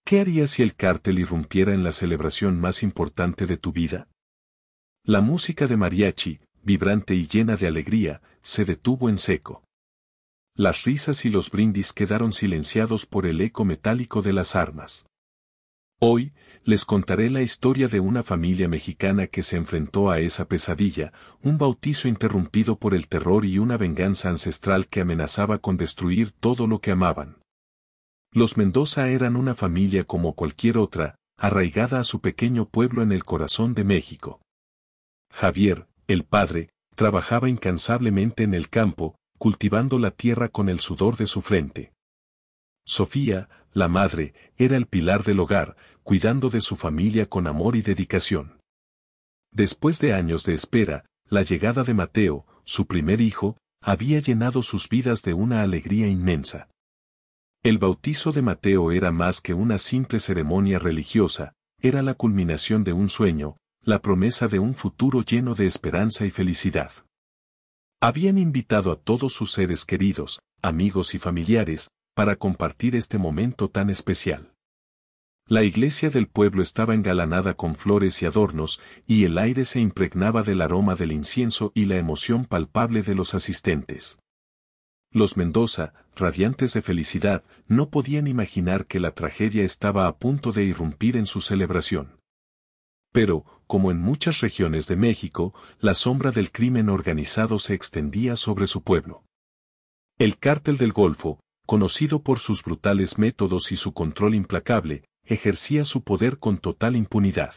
¿Qué harías si el cártel irrumpiera en la celebración más importante de tu vida? La música de mariachi, vibrante y llena de alegría, se detuvo en seco. Las risas y los brindis quedaron silenciados por el eco metálico de las armas. Hoy, les contaré la historia de una familia mexicana que se enfrentó a esa pesadilla, un bautizo interrumpido por el terror y una venganza ancestral que amenazaba con destruir todo lo que amaban. Los Mendoza eran una familia como cualquier otra, arraigada a su pequeño pueblo en el corazón de México. Javier, el padre, trabajaba incansablemente en el campo, cultivando la tierra con el sudor de su frente. Sofía, la madre, era el pilar del hogar, cuidando de su familia con amor y dedicación. Después de años de espera, la llegada de Mateo, su primer hijo, había llenado sus vidas de una alegría inmensa. El bautizo de Mateo era más que una simple ceremonia religiosa, era la culminación de un sueño, la promesa de un futuro lleno de esperanza y felicidad. Habían invitado a todos sus seres queridos, amigos y familiares, para compartir este momento tan especial. La iglesia del pueblo estaba engalanada con flores y adornos, y el aire se impregnaba del aroma del incienso y la emoción palpable de los asistentes. Los Mendoza, radiantes de felicidad, no podían imaginar que la tragedia estaba a punto de irrumpir en su celebración. Pero, como en muchas regiones de México, la sombra del crimen organizado se extendía sobre su pueblo. El Cártel del Golfo, conocido por sus brutales métodos y su control implacable, ejercía su poder con total impunidad.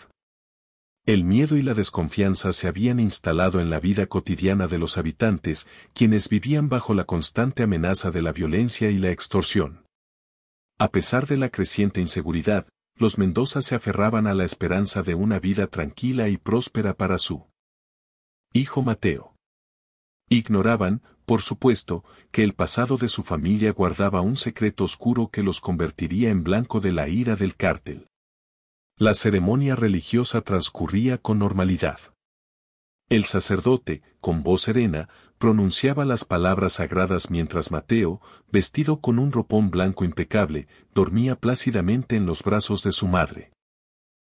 El miedo y la desconfianza se habían instalado en la vida cotidiana de los habitantes, quienes vivían bajo la constante amenaza de la violencia y la extorsión. A pesar de la creciente inseguridad, los Mendoza se aferraban a la esperanza de una vida tranquila y próspera para su hijo Mateo. Ignoraban, por supuesto, que el pasado de su familia guardaba un secreto oscuro que los convertiría en blanco de la ira del cártel. La ceremonia religiosa transcurría con normalidad. El sacerdote, con voz serena, pronunciaba las palabras sagradas mientras Mateo, vestido con un ropón blanco impecable, dormía plácidamente en los brazos de su madre.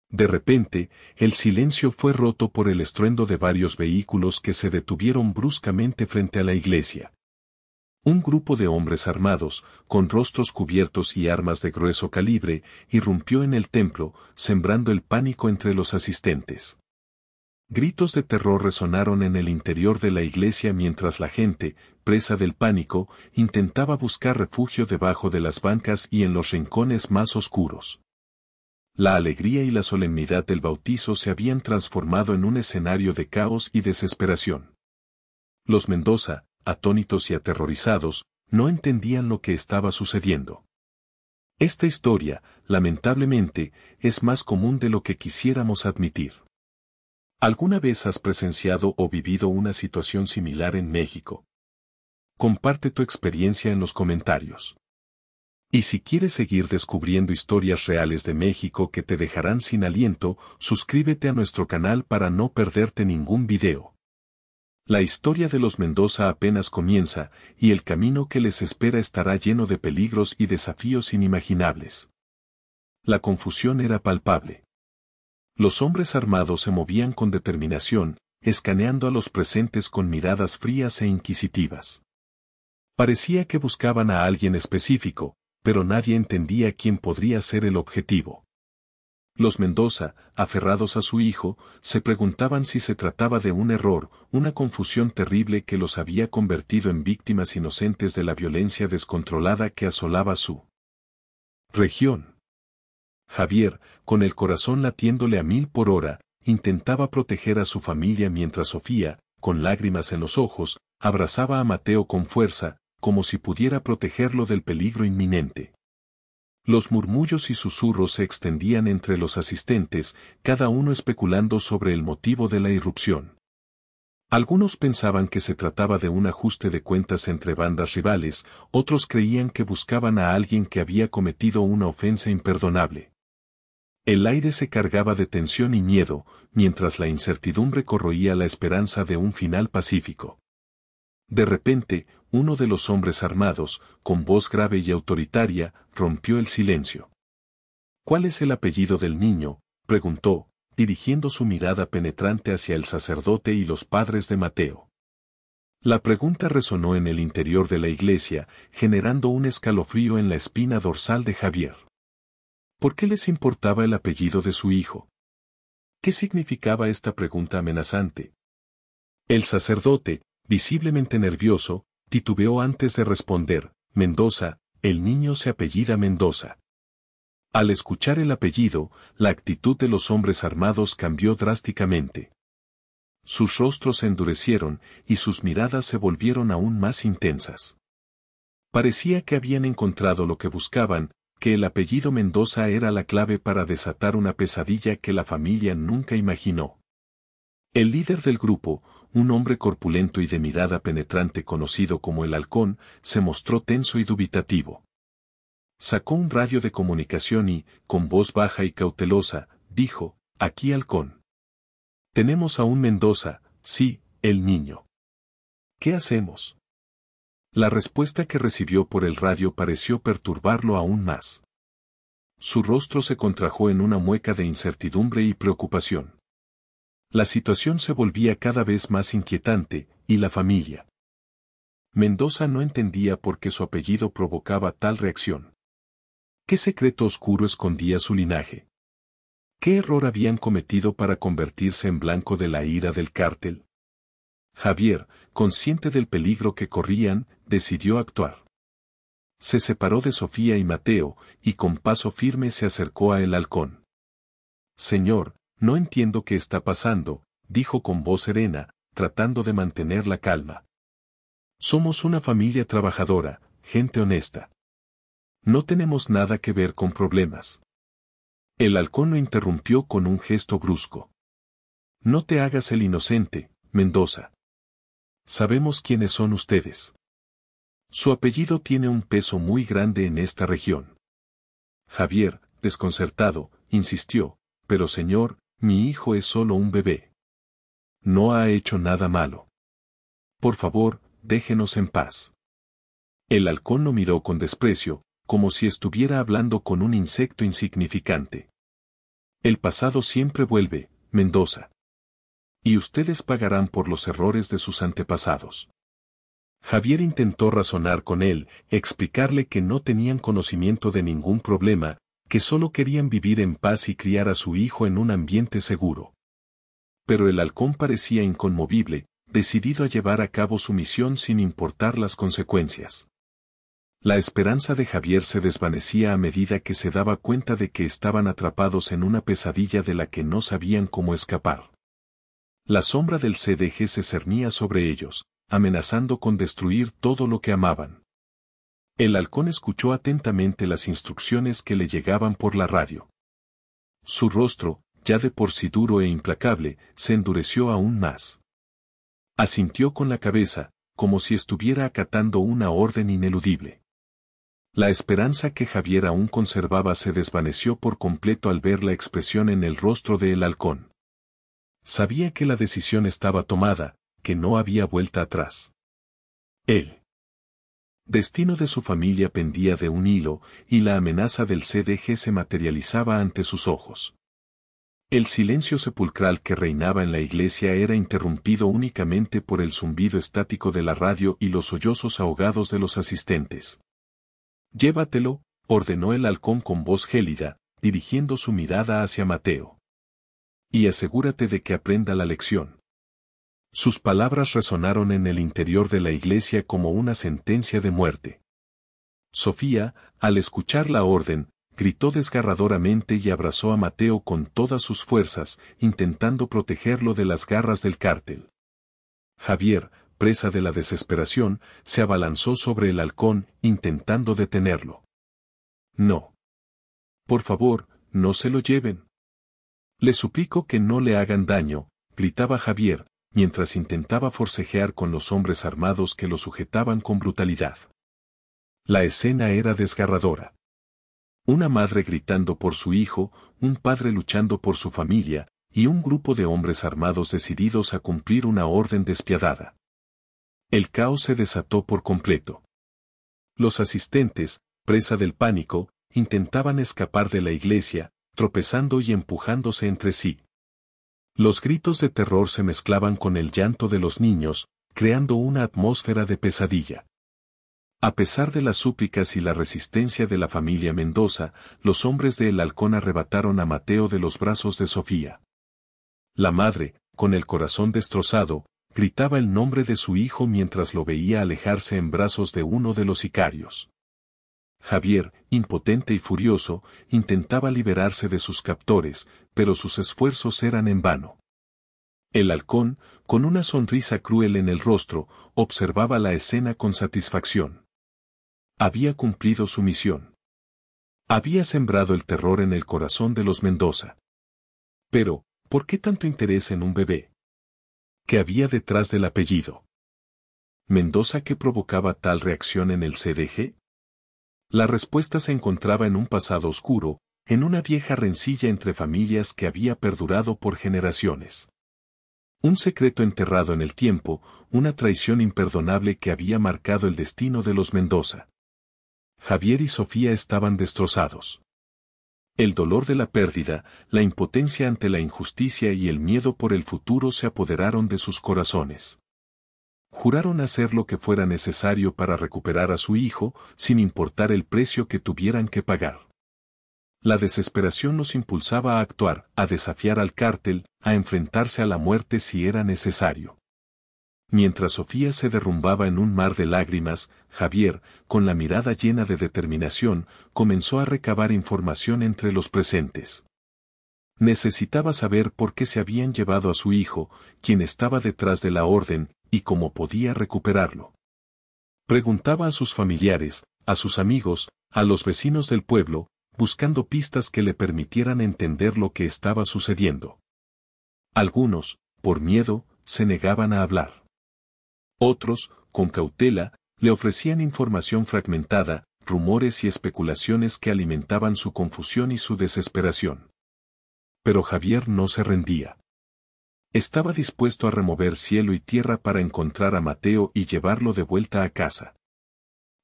De repente, el silencio fue roto por el estruendo de varios vehículos que se detuvieron bruscamente frente a la iglesia. Un grupo de hombres armados, con rostros cubiertos y armas de grueso calibre, irrumpió en el templo, sembrando el pánico entre los asistentes. Gritos de terror resonaron en el interior de la iglesia mientras la gente, presa del pánico, intentaba buscar refugio debajo de las bancas y en los rincones más oscuros. La alegría y la solemnidad del bautizo se habían transformado en un escenario de caos y desesperación. Los Mendoza, atónitos y aterrorizados, no entendían lo que estaba sucediendo. Esta historia, lamentablemente, es más común de lo que quisiéramos admitir. ¿Alguna vez has presenciado o vivido una situación similar en México? Comparte tu experiencia en los comentarios. Y si quieres seguir descubriendo historias reales de México que te dejarán sin aliento, suscríbete a nuestro canal para no perderte ningún video. La historia de los Mendoza apenas comienza, y el camino que les espera estará lleno de peligros y desafíos inimaginables. La confusión era palpable. Los hombres armados se movían con determinación, escaneando a los presentes con miradas frías e inquisitivas. Parecía que buscaban a alguien específico, pero nadie entendía quién podría ser el objetivo. Los Mendoza, aferrados a su hijo, se preguntaban si se trataba de un error, una confusión terrible que los había convertido en víctimas inocentes de la violencia descontrolada que asolaba su región. Javier, con el corazón latiéndole a 1000 por hora, intentaba proteger a su familia mientras Sofía, con lágrimas en los ojos, abrazaba a Mateo con fuerza, como si pudiera protegerlo del peligro inminente. Los murmullos y susurros se extendían entre los asistentes, cada uno especulando sobre el motivo de la irrupción. Algunos pensaban que se trataba de un ajuste de cuentas entre bandas rivales, otros creían que buscaban a alguien que había cometido una ofensa imperdonable. El aire se cargaba de tensión y miedo, mientras la incertidumbre corroía la esperanza de un final pacífico. De repente, uno de los hombres armados, con voz grave y autoritaria, rompió el silencio. ¿Cuál es el apellido del niño?, preguntó, dirigiendo su mirada penetrante hacia el sacerdote y los padres de Mateo. La pregunta resonó en el interior de la iglesia, generando un escalofrío en la espina dorsal de Javier. ¿Por qué les importaba el apellido de su hijo? ¿Qué significaba esta pregunta amenazante? El sacerdote, visiblemente nervioso, titubeó antes de responder: Mendoza, el niño se apellida Mendoza. Al escuchar el apellido, la actitud de los hombres armados cambió drásticamente. Sus rostros se endurecieron y sus miradas se volvieron aún más intensas. Parecía que habían encontrado lo que buscaban, que el apellido Mendoza era la clave para desatar una pesadilla que la familia nunca imaginó. El líder del grupo, un hombre corpulento y de mirada penetrante conocido como el Halcón, se mostró tenso y dubitativo. Sacó un radio de comunicación y, con voz baja y cautelosa, dijo: «Aquí Halcón. Tenemos a un Mendoza, sí, el niño. ¿Qué hacemos?». La respuesta que recibió por el radio pareció perturbarlo aún más. Su rostro se contrajo en una mueca de incertidumbre y preocupación. La situación se volvía cada vez más inquietante, y la familia. Mendoza no entendía por qué su apellido provocaba tal reacción. ¿Qué secreto oscuro escondía su linaje? ¿Qué error habían cometido para convertirse en blanco de la ira del cártel? Javier, consciente del peligro que corrían, decidió actuar. Se separó de Sofía y Mateo, y con paso firme se acercó a el Halcón. «Señor, no entiendo qué está pasando», dijo con voz serena, tratando de mantener la calma. «Somos una familia trabajadora, gente honesta. No tenemos nada que ver con problemas». El Halcón lo interrumpió con un gesto brusco. «No te hagas el inocente, Mendoza. Sabemos quiénes son ustedes. Su apellido tiene un peso muy grande en esta región». Javier, desconcertado, insistió: «Pero señor, mi hijo es solo un bebé. No ha hecho nada malo. Por favor, déjenos en paz». El Halcón lo miró con desprecio, como si estuviera hablando con un insecto insignificante. «El pasado siempre vuelve, Mendoza. Y ustedes pagarán por los errores de sus antepasados». Javier intentó razonar con él, explicarle que no tenían conocimiento de ningún problema, que solo querían vivir en paz y criar a su hijo en un ambiente seguro. Pero el Halcón parecía inconmovible, decidido a llevar a cabo su misión sin importar las consecuencias. La esperanza de Javier se desvanecía a medida que se daba cuenta de que estaban atrapados en una pesadilla de la que no sabían cómo escapar. La sombra del CDG se cernía sobre ellos, amenazando con destruir todo lo que amaban. El Halcón escuchó atentamente las instrucciones que le llegaban por la radio. Su rostro, ya de por sí duro e implacable, se endureció aún más. Asintió con la cabeza, como si estuviera acatando una orden ineludible. La esperanza que Javier aún conservaba se desvaneció por completo al ver la expresión en el rostro de el Halcón. Sabía que la decisión estaba tomada, que no había vuelta atrás. El destino de su familia pendía de un hilo, y la amenaza del CDG se materializaba ante sus ojos. El silencio sepulcral que reinaba en la iglesia era interrumpido únicamente por el zumbido estático de la radio y los sollozos ahogados de los asistentes. «Llévatelo», ordenó el Halcón con voz gélida, dirigiendo su mirada hacia Mateo. «Y asegúrate de que aprenda la lección». Sus palabras resonaron en el interior de la iglesia como una sentencia de muerte. Sofía, al escuchar la orden, gritó desgarradoramente y abrazó a Mateo con todas sus fuerzas, intentando protegerlo de las garras del cártel. Javier, presa de la desesperación, se abalanzó sobre el Halcón, intentando detenerlo. «No. Por favor, no se lo lleven. Les suplico que no le hagan daño», gritaba Javier, mientras intentaba forcejear con los hombres armados que lo sujetaban con brutalidad. La escena era desgarradora. Una madre gritando por su hijo, un padre luchando por su familia, y un grupo de hombres armados decididos a cumplir una orden despiadada. El caos se desató por completo. Los asistentes, presa del pánico, intentaban escapar de la iglesia, tropezando y empujándose entre sí. Los gritos de terror se mezclaban con el llanto de los niños, creando una atmósfera de pesadilla. A pesar de las súplicas y la resistencia de la familia Mendoza, los hombres de El Halcón arrebataron a Mateo de los brazos de Sofía. La madre, con el corazón destrozado, gritaba el nombre de su hijo mientras lo veía alejarse en brazos de uno de los sicarios. Javier, impotente y furioso, intentaba liberarse de sus captores, pero sus esfuerzos eran en vano. El Halcón, con una sonrisa cruel en el rostro, observaba la escena con satisfacción. Había cumplido su misión. Había sembrado el terror en el corazón de los Mendoza. Pero, ¿por qué tanto interés en un bebé? ¿Qué había detrás del apellido Mendoza que provocaba tal reacción en el CDG? La respuesta se encontraba en un pasado oscuro, en una vieja rencilla entre familias que había perdurado por generaciones. Un secreto enterrado en el tiempo, una traición imperdonable que había marcado el destino de los Mendoza. Javier y Sofía estaban destrozados. El dolor de la pérdida, la impotencia ante la injusticia y el miedo por el futuro se apoderaron de sus corazones. Juraron hacer lo que fuera necesario para recuperar a su hijo, sin importar el precio que tuvieran que pagar. La desesperación los impulsaba a actuar, a desafiar al cártel, a enfrentarse a la muerte si era necesario. Mientras Sofía se derrumbaba en un mar de lágrimas, Javier, con la mirada llena de determinación, comenzó a recabar información entre los presentes. Necesitaba saber por qué se habían llevado a su hijo, quién estaba detrás de la orden, y cómo podía recuperarlo. Preguntaba a sus familiares, a sus amigos, a los vecinos del pueblo, buscando pistas que le permitieran entender lo que estaba sucediendo. Algunos, por miedo, se negaban a hablar. Otros, con cautela, le ofrecían información fragmentada, rumores y especulaciones que alimentaban su confusión y su desesperación. Pero Javier no se rendía. Estaba dispuesto a remover cielo y tierra para encontrar a Mateo y llevarlo de vuelta a casa.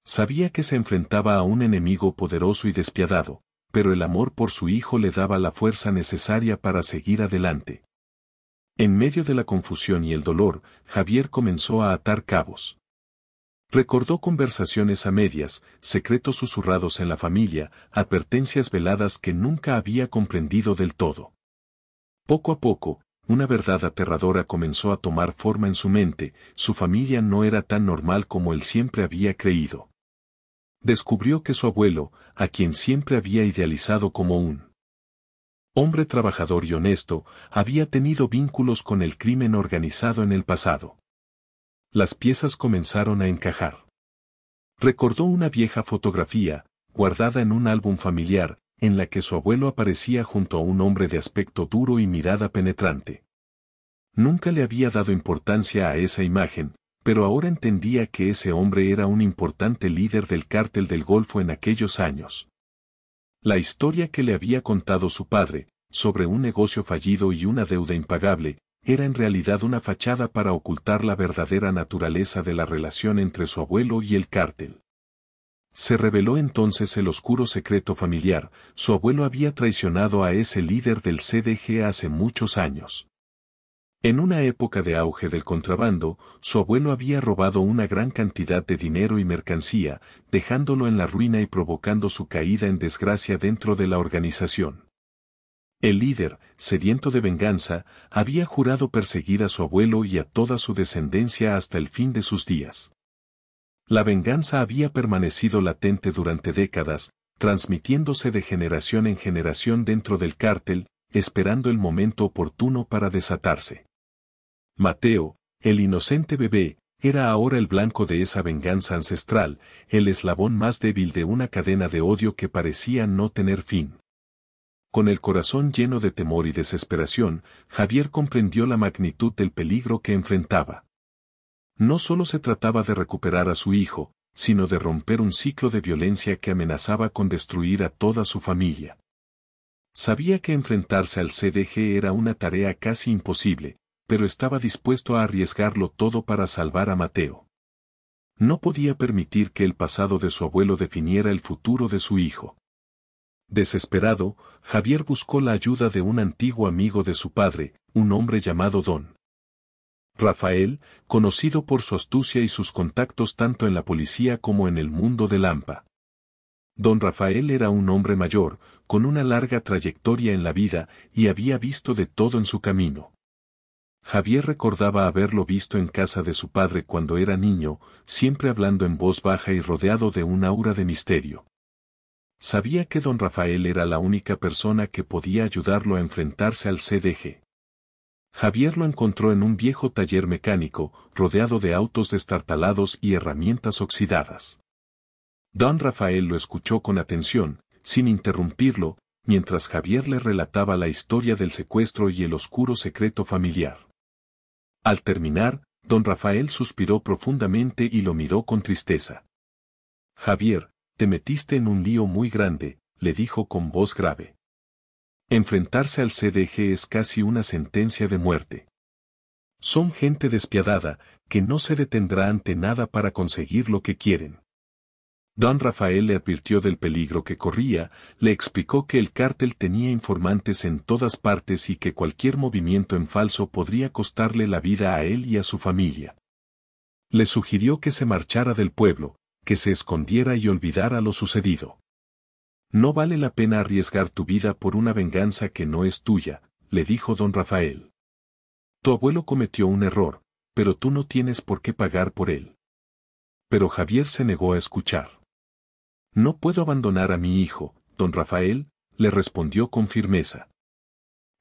Sabía que se enfrentaba a un enemigo poderoso y despiadado, pero el amor por su hijo le daba la fuerza necesaria para seguir adelante. En medio de la confusión y el dolor, Javier comenzó a atar cabos. Recordó conversaciones a medias, secretos susurrados en la familia, advertencias veladas que nunca había comprendido del todo. Poco a poco, una verdad aterradora comenzó a tomar forma en su mente: su familia no era tan normal como él siempre había creído. Descubrió que su abuelo, a quien siempre había idealizado como un hombre trabajador y honesto, había tenido vínculos con el crimen organizado en el pasado. Las piezas comenzaron a encajar. Recordó una vieja fotografía, guardada en un álbum familiar, en la que su abuelo aparecía junto a un hombre de aspecto duro y mirada penetrante. Nunca le había dado importancia a esa imagen, pero ahora entendía que ese hombre era un importante líder del cártel del Golfo en aquellos años. La historia que le había contado su padre, sobre un negocio fallido y una deuda impagable, era en realidad una fachada para ocultar la verdadera naturaleza de la relación entre su abuelo y el cártel. Se reveló entonces el oscuro secreto familiar: su abuelo había traicionado a ese líder del CDG hace muchos años. En una época de auge del contrabando, su abuelo había robado una gran cantidad de dinero y mercancía, dejándolo en la ruina y provocando su caída en desgracia dentro de la organización. El líder, sediento de venganza, había jurado perseguir a su abuelo y a toda su descendencia hasta el fin de sus días. La venganza había permanecido latente durante décadas, transmitiéndose de generación en generación dentro del cártel, esperando el momento oportuno para desatarse. Mateo, el inocente bebé, era ahora el blanco de esa venganza ancestral, el eslabón más débil de una cadena de odio que parecía no tener fin. Con el corazón lleno de temor y desesperación, Javier comprendió la magnitud del peligro que enfrentaba. No solo se trataba de recuperar a su hijo, sino de romper un ciclo de violencia que amenazaba con destruir a toda su familia. Sabía que enfrentarse al CDG era una tarea casi imposible, pero estaba dispuesto a arriesgarlo todo para salvar a Mateo. No podía permitir que el pasado de su abuelo definiera el futuro de su hijo. Desesperado, Javier buscó la ayuda de un antiguo amigo de su padre, un hombre llamado Don Rafael, conocido por su astucia y sus contactos tanto en la policía como en el mundo del AMPA. Don Rafael era un hombre mayor, con una larga trayectoria en la vida, y había visto de todo en su camino. Javier recordaba haberlo visto en casa de su padre cuando era niño, siempre hablando en voz baja y rodeado de un aura de misterio. Sabía que don Rafael era la única persona que podía ayudarlo a enfrentarse al CDG. Javier lo encontró en un viejo taller mecánico, rodeado de autos destartalados y herramientas oxidadas. Don Rafael lo escuchó con atención, sin interrumpirlo, mientras Javier le relataba la historia del secuestro y el oscuro secreto familiar. Al terminar, don Rafael suspiró profundamente y lo miró con tristeza. Javier, te metiste en un lío muy grande, le dijo con voz grave. Enfrentarse al CDG es casi una sentencia de muerte. Son gente despiadada, que no se detendrá ante nada para conseguir lo que quieren. Don Rafael le advirtió del peligro que corría, le explicó que el cártel tenía informantes en todas partes y que cualquier movimiento en falso podría costarle la vida a él y a su familia. Le sugirió que se marchara del pueblo, que se escondiera y olvidara lo sucedido. No vale la pena arriesgar tu vida por una venganza que no es tuya, le dijo don Rafael. Tu abuelo cometió un error, pero tú no tienes por qué pagar por él. Pero Javier se negó a escuchar. No puedo abandonar a mi hijo, don Rafael, le respondió con firmeza.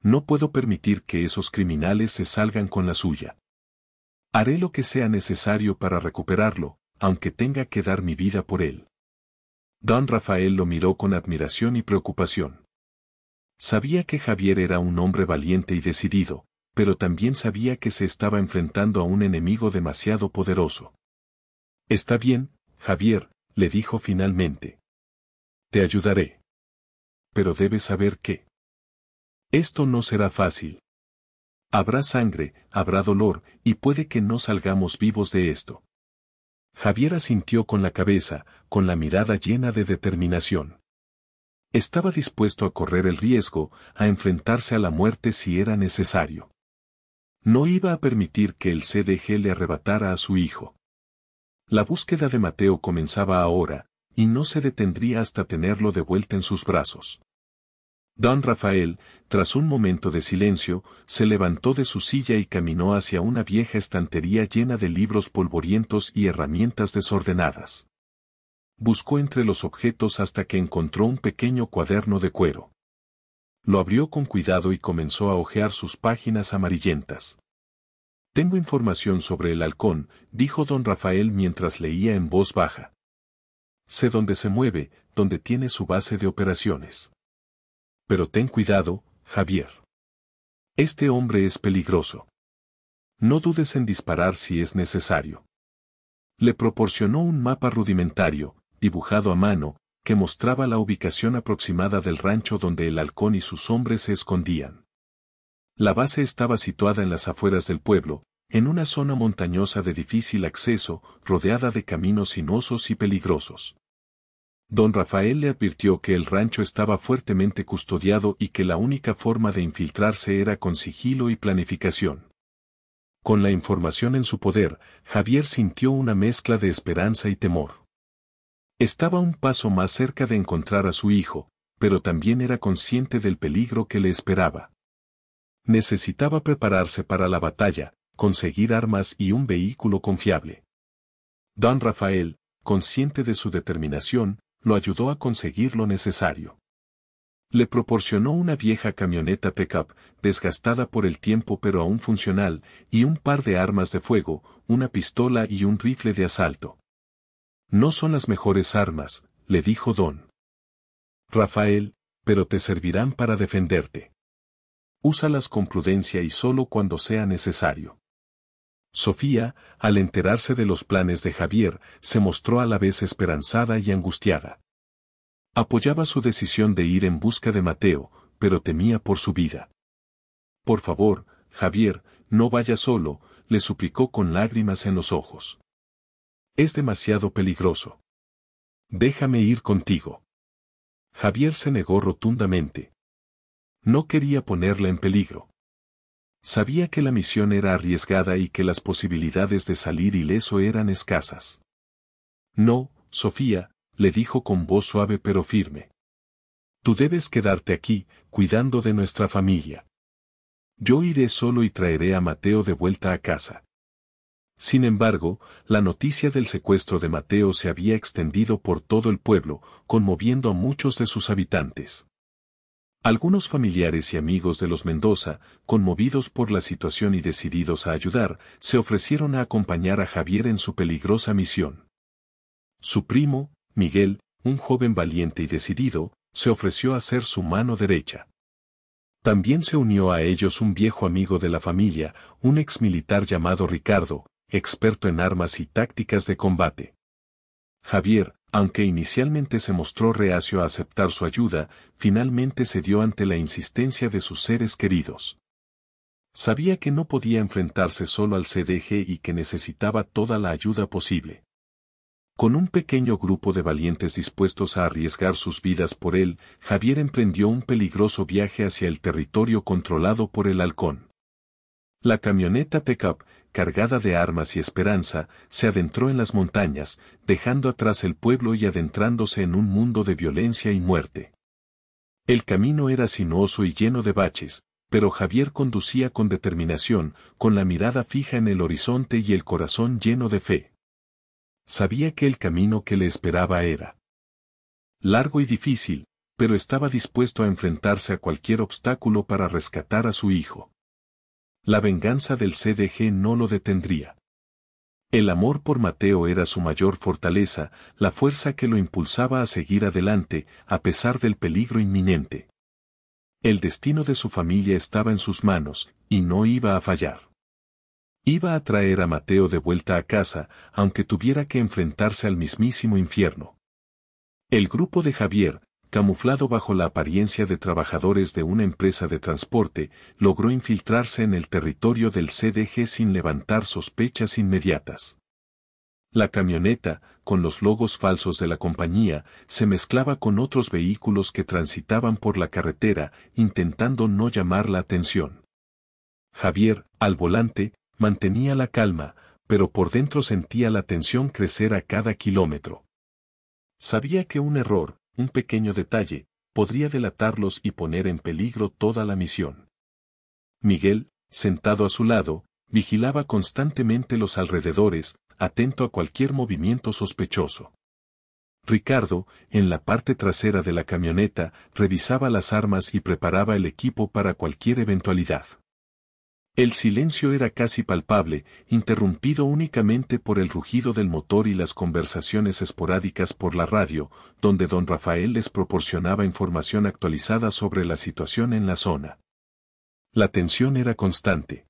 No puedo permitir que esos criminales se salgan con la suya. Haré lo que sea necesario para recuperarlo, aunque tenga que dar mi vida por él. Don Rafael lo miró con admiración y preocupación. Sabía que Javier era un hombre valiente y decidido, pero también sabía que se estaba enfrentando a un enemigo demasiado poderoso. Está bien, Javier, le dijo finalmente. Te ayudaré. Pero debes saber que esto no será fácil. Habrá sangre, habrá dolor, y puede que no salgamos vivos de esto. Javier asintió con la cabeza, con la mirada llena de determinación. Estaba dispuesto a correr el riesgo, a enfrentarse a la muerte si era necesario. No iba a permitir que el CDG le arrebatara a su hijo. La búsqueda de Mateo comenzaba ahora, y no se detendría hasta tenerlo de vuelta en sus brazos. Don Rafael, tras un momento de silencio, se levantó de su silla y caminó hacia una vieja estantería llena de libros polvorientos y herramientas desordenadas. Buscó entre los objetos hasta que encontró un pequeño cuaderno de cuero. Lo abrió con cuidado y comenzó a hojear sus páginas amarillentas. Tengo información sobre el halcón, dijo don Rafael mientras leía en voz baja. Sé dónde se mueve, dónde tiene su base de operaciones. Pero ten cuidado, Javier. Este hombre es peligroso. No dudes en disparar si es necesario. Le proporcionó un mapa rudimentario, dibujado a mano, que mostraba la ubicación aproximada del rancho donde el halcón y sus hombres se escondían. La base estaba situada en las afueras del pueblo, en una zona montañosa de difícil acceso, rodeada de caminos sinuosos y peligrosos. Don Rafael le advirtió que el rancho estaba fuertemente custodiado y que la única forma de infiltrarse era con sigilo y planificación. Con la información en su poder, Javier sintió una mezcla de esperanza y temor. Estaba un paso más cerca de encontrar a su hijo, pero también era consciente del peligro que le esperaba. Necesitaba prepararse para la batalla, conseguir armas y un vehículo confiable. Don Rafael, consciente de su determinación, lo ayudó a conseguir lo necesario. Le proporcionó una vieja camioneta pickup, desgastada por el tiempo pero aún funcional, y un par de armas de fuego, una pistola y un rifle de asalto. No son las mejores armas, le dijo don Rafael, pero te servirán para defenderte. Úsalas con prudencia y solo cuando sea necesario. Sofía, al enterarse de los planes de Javier, se mostró a la vez esperanzada y angustiada. Apoyaba su decisión de ir en busca de Mateo, pero temía por su vida. Por favor, Javier, no vaya solo, le suplicó con lágrimas en los ojos. Es demasiado peligroso. Déjame ir contigo. Javier se negó rotundamente. No quería ponerla en peligro. Sabía que la misión era arriesgada y que las posibilidades de salir ileso eran escasas. No, Sofía, le dijo con voz suave pero firme. Tú debes quedarte aquí, cuidando de nuestra familia. Yo iré solo y traeré a Mateo de vuelta a casa. Sin embargo, la noticia del secuestro de Mateo se había extendido por todo el pueblo, conmoviendo a muchos de sus habitantes. Algunos familiares y amigos de los Mendoza, conmovidos por la situación y decididos a ayudar, se ofrecieron a acompañar a Javier en su peligrosa misión. Su primo, Miguel, un joven valiente y decidido, se ofreció a ser su mano derecha. También se unió a ellos un viejo amigo de la familia, un exmilitar llamado Ricardo, experto en armas y tácticas de combate. Javier, aunque inicialmente se mostró reacio a aceptar su ayuda, finalmente cedió ante la insistencia de sus seres queridos. Sabía que no podía enfrentarse solo al CDG y que necesitaba toda la ayuda posible. Con un pequeño grupo de valientes dispuestos a arriesgar sus vidas por él, Javier emprendió un peligroso viaje hacia el territorio controlado por el Halcón. La camioneta pick-up, cargada de armas y esperanza, se adentró en las montañas, dejando atrás el pueblo y adentrándose en un mundo de violencia y muerte. El camino era sinuoso y lleno de baches, pero Javier conducía con determinación, con la mirada fija en el horizonte y el corazón lleno de fe. Sabía que el camino que le esperaba era largo y difícil, pero estaba dispuesto a enfrentarse a cualquier obstáculo para rescatar a su hijo. La venganza del CDG no lo detendría. El amor por Mateo era su mayor fortaleza, la fuerza que lo impulsaba a seguir adelante, a pesar del peligro inminente. El destino de su familia estaba en sus manos, y no iba a fallar. Iba a traer a Mateo de vuelta a casa, aunque tuviera que enfrentarse al mismísimo infierno. El grupo de Javier, camuflado bajo la apariencia de trabajadores de una empresa de transporte, logró infiltrarse en el territorio del CDG sin levantar sospechas inmediatas. La camioneta, con los logos falsos de la compañía, se mezclaba con otros vehículos que transitaban por la carretera, intentando no llamar la atención. Javier, al volante, mantenía la calma, pero por dentro sentía la tensión crecer a cada kilómetro. Sabía que un error, un pequeño detalle, podría delatarlos y poner en peligro toda la misión. Miguel, sentado a su lado, vigilaba constantemente los alrededores, atento a cualquier movimiento sospechoso. Ricardo, en la parte trasera de la camioneta, revisaba las armas y preparaba el equipo para cualquier eventualidad. El silencio era casi palpable, interrumpido únicamente por el rugido del motor y las conversaciones esporádicas por la radio, donde don Rafael les proporcionaba información actualizada sobre la situación en la zona. La tensión era constante.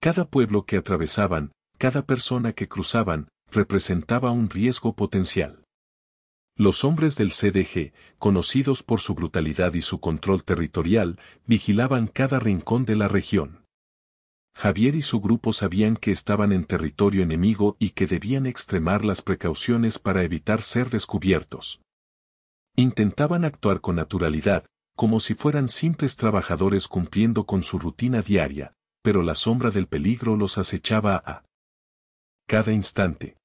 Cada pueblo que atravesaban, cada persona que cruzaban, representaba un riesgo potencial. Los hombres del CDG, conocidos por su brutalidad y su control territorial, vigilaban cada rincón de la región. Javier y su grupo sabían que estaban en territorio enemigo y que debían extremar las precauciones para evitar ser descubiertos. Intentaban actuar con naturalidad, como si fueran simples trabajadores cumpliendo con su rutina diaria, pero la sombra del peligro los acechaba a cada instante.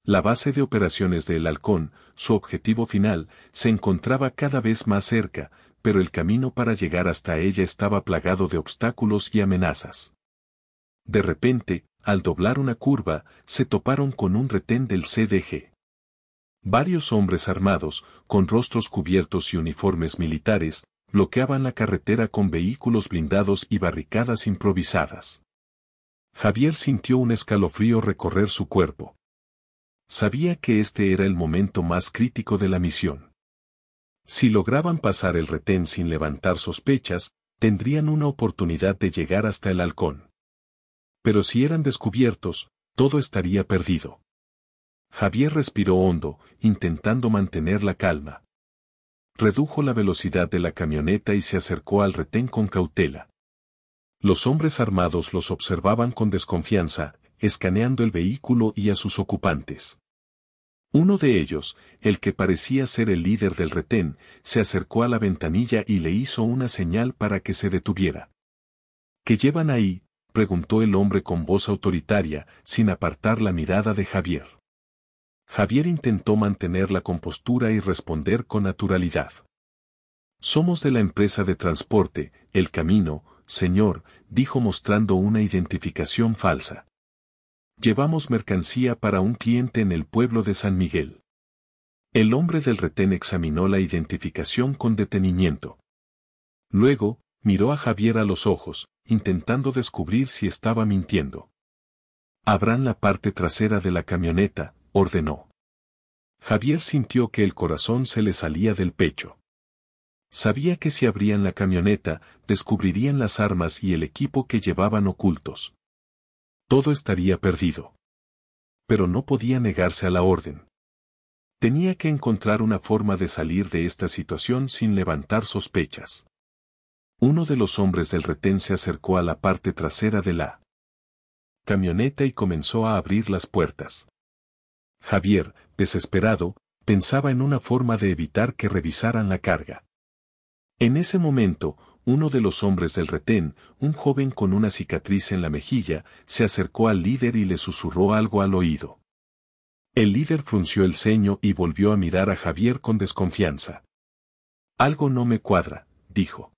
La base de operaciones de El Halcón, su objetivo final, se encontraba cada vez más cerca, pero el camino para llegar hasta ella estaba plagado de obstáculos y amenazas. De repente, al doblar una curva, se toparon con un retén del CDG. Varios hombres armados, con rostros cubiertos y uniformes militares, bloqueaban la carretera con vehículos blindados y barricadas improvisadas. Javier sintió un escalofrío recorrer su cuerpo. Sabía que este era el momento más crítico de la misión. Si lograban pasar el retén sin levantar sospechas, tendrían una oportunidad de llegar hasta el Halcón. Pero si eran descubiertos, todo estaría perdido. Javier respiró hondo, intentando mantener la calma. Redujo la velocidad de la camioneta y se acercó al retén con cautela. Los hombres armados los observaban con desconfianza, escaneando el vehículo y a sus ocupantes. Uno de ellos, el que parecía ser el líder del retén, se acercó a la ventanilla y le hizo una señal para que se detuviera. ¿Qué llevan ahí?, preguntó el hombre con voz autoritaria, sin apartar la mirada de Javier. Javier intentó mantener la compostura y responder con naturalidad. Somos de la empresa de transporte, El Camino, señor, dijo mostrando una identificación falsa. Llevamos mercancía para un cliente en el pueblo de San Miguel. El hombre del retén examinó la identificación con detenimiento. Luego, miró a Javier a los ojos, intentando descubrir si estaba mintiendo. Abran la parte trasera de la camioneta, ordenó. Javier sintió que el corazón se le salía del pecho. Sabía que si abrían la camioneta, descubrirían las armas y el equipo que llevaban ocultos. Todo estaría perdido. Pero no podía negarse a la orden. Tenía que encontrar una forma de salir de esta situación sin levantar sospechas. Uno de los hombres del retén se acercó a la parte trasera de la camioneta y comenzó a abrir las puertas. Javier, desesperado, pensaba en una forma de evitar que revisaran la carga. En ese momento, uno de los hombres del retén, un joven con una cicatriz en la mejilla, se acercó al líder y le susurró algo al oído. El líder frunció el ceño y volvió a mirar a Javier con desconfianza. Algo no me cuadra, dijo.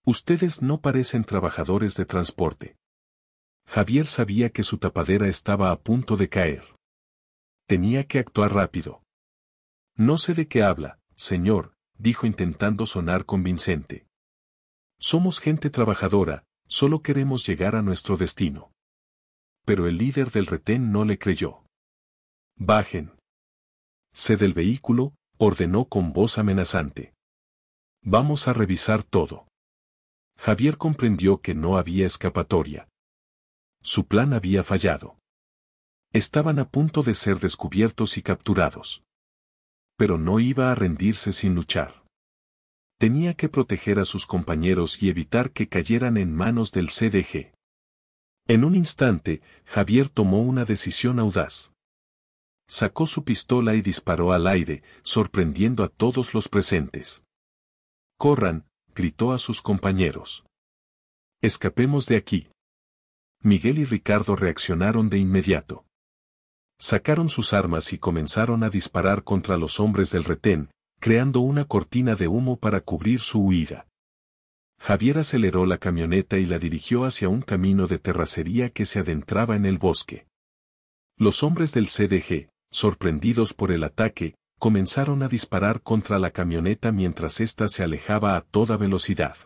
Ustedes no parecen trabajadores de transporte. Javier sabía que su tapadera estaba a punto de caer. Tenía que actuar rápido. No sé de qué habla, señor, dijo intentando sonar convincente. Somos gente trabajadora, solo queremos llegar a nuestro destino. Pero el líder del retén no le creyó. Bajen. Se del vehículo, ordenó con voz amenazante. Vamos a revisar todo. Javier comprendió que no había escapatoria. Su plan había fallado. Estaban a punto de ser descubiertos y capturados. Pero no iba a rendirse sin luchar. Tenía que proteger a sus compañeros y evitar que cayeran en manos del CDG. En un instante, Javier tomó una decisión audaz. Sacó su pistola y disparó al aire, sorprendiendo a todos los presentes. ¡Corran!, gritó a sus compañeros. ¡Escapemos de aquí! Miguel y Ricardo reaccionaron de inmediato. Sacaron sus armas y comenzaron a disparar contra los hombres del retén, creando una cortina de humo para cubrir su huida. Javier aceleró la camioneta y la dirigió hacia un camino de terracería que se adentraba en el bosque. Los hombres del CDG, sorprendidos por el ataque, comenzaron a disparar contra la camioneta mientras ésta se alejaba a toda velocidad.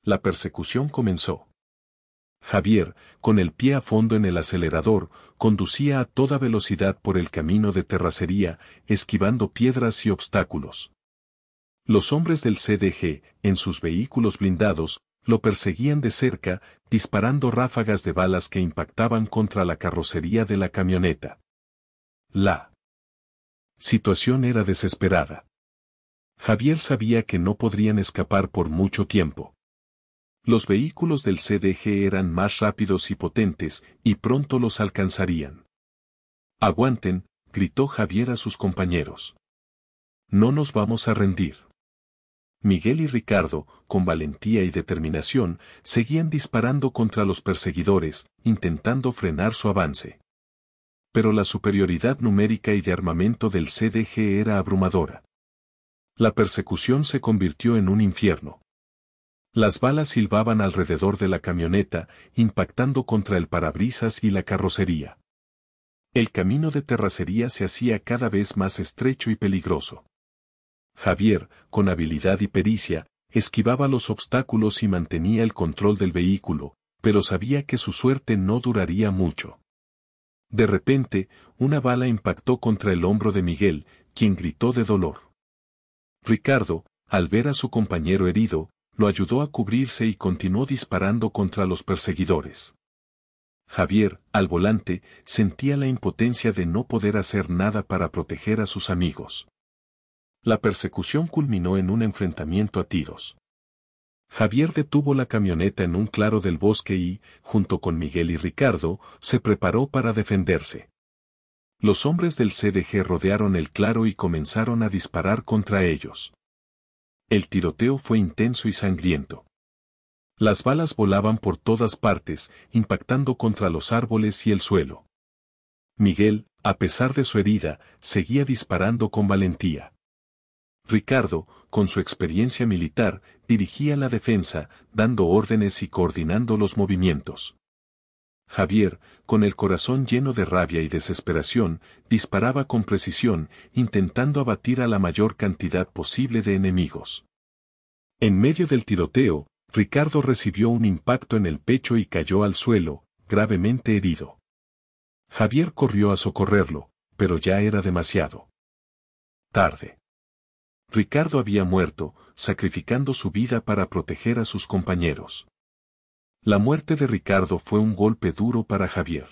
La persecución comenzó. Javier, con el pie a fondo en el acelerador, conducía a toda velocidad por el camino de terracería, esquivando piedras y obstáculos. Los hombres del CDG, en sus vehículos blindados, lo perseguían de cerca, disparando ráfagas de balas que impactaban contra la carrocería de la camioneta. La situación era desesperada. Javier sabía que no podrían escapar por mucho tiempo. Los vehículos del CDG eran más rápidos y potentes, y pronto los alcanzarían. «Aguanten», gritó Javier a sus compañeros. «No nos vamos a rendir». Miguel y Ricardo, con valentía y determinación, seguían disparando contra los perseguidores, intentando frenar su avance. Pero la superioridad numérica y de armamento del CDG era abrumadora. La persecución se convirtió en un infierno. Las balas silbaban alrededor de la camioneta, impactando contra el parabrisas y la carrocería. El camino de terracería se hacía cada vez más estrecho y peligroso. Javier, con habilidad y pericia, esquivaba los obstáculos y mantenía el control del vehículo, pero sabía que su suerte no duraría mucho. De repente, una bala impactó contra el hombro de Miguel, quien gritó de dolor. Ricardo, al ver a su compañero herido, lo ayudó a cubrirse y continuó disparando contra los perseguidores. Javier, al volante, sentía la impotencia de no poder hacer nada para proteger a sus amigos. La persecución culminó en un enfrentamiento a tiros. Javier detuvo la camioneta en un claro del bosque y, junto con Miguel y Ricardo, se preparó para defenderse. Los hombres del CDG rodearon el claro y comenzaron a disparar contra ellos. El tiroteo fue intenso y sangriento. Las balas volaban por todas partes, impactando contra los árboles y el suelo. Miguel, a pesar de su herida, seguía disparando con valentía. Ricardo, con su experiencia militar, dirigía la defensa, dando órdenes y coordinando los movimientos. Javier, con el corazón lleno de rabia y desesperación, disparaba con precisión, intentando abatir a la mayor cantidad posible de enemigos. En medio del tiroteo, Ricardo recibió un impacto en el pecho y cayó al suelo, gravemente herido. Javier corrió a socorrerlo, pero ya era demasiado tarde. Ricardo había muerto, sacrificando su vida para proteger a sus compañeros. La muerte de Ricardo fue un golpe duro para Javier.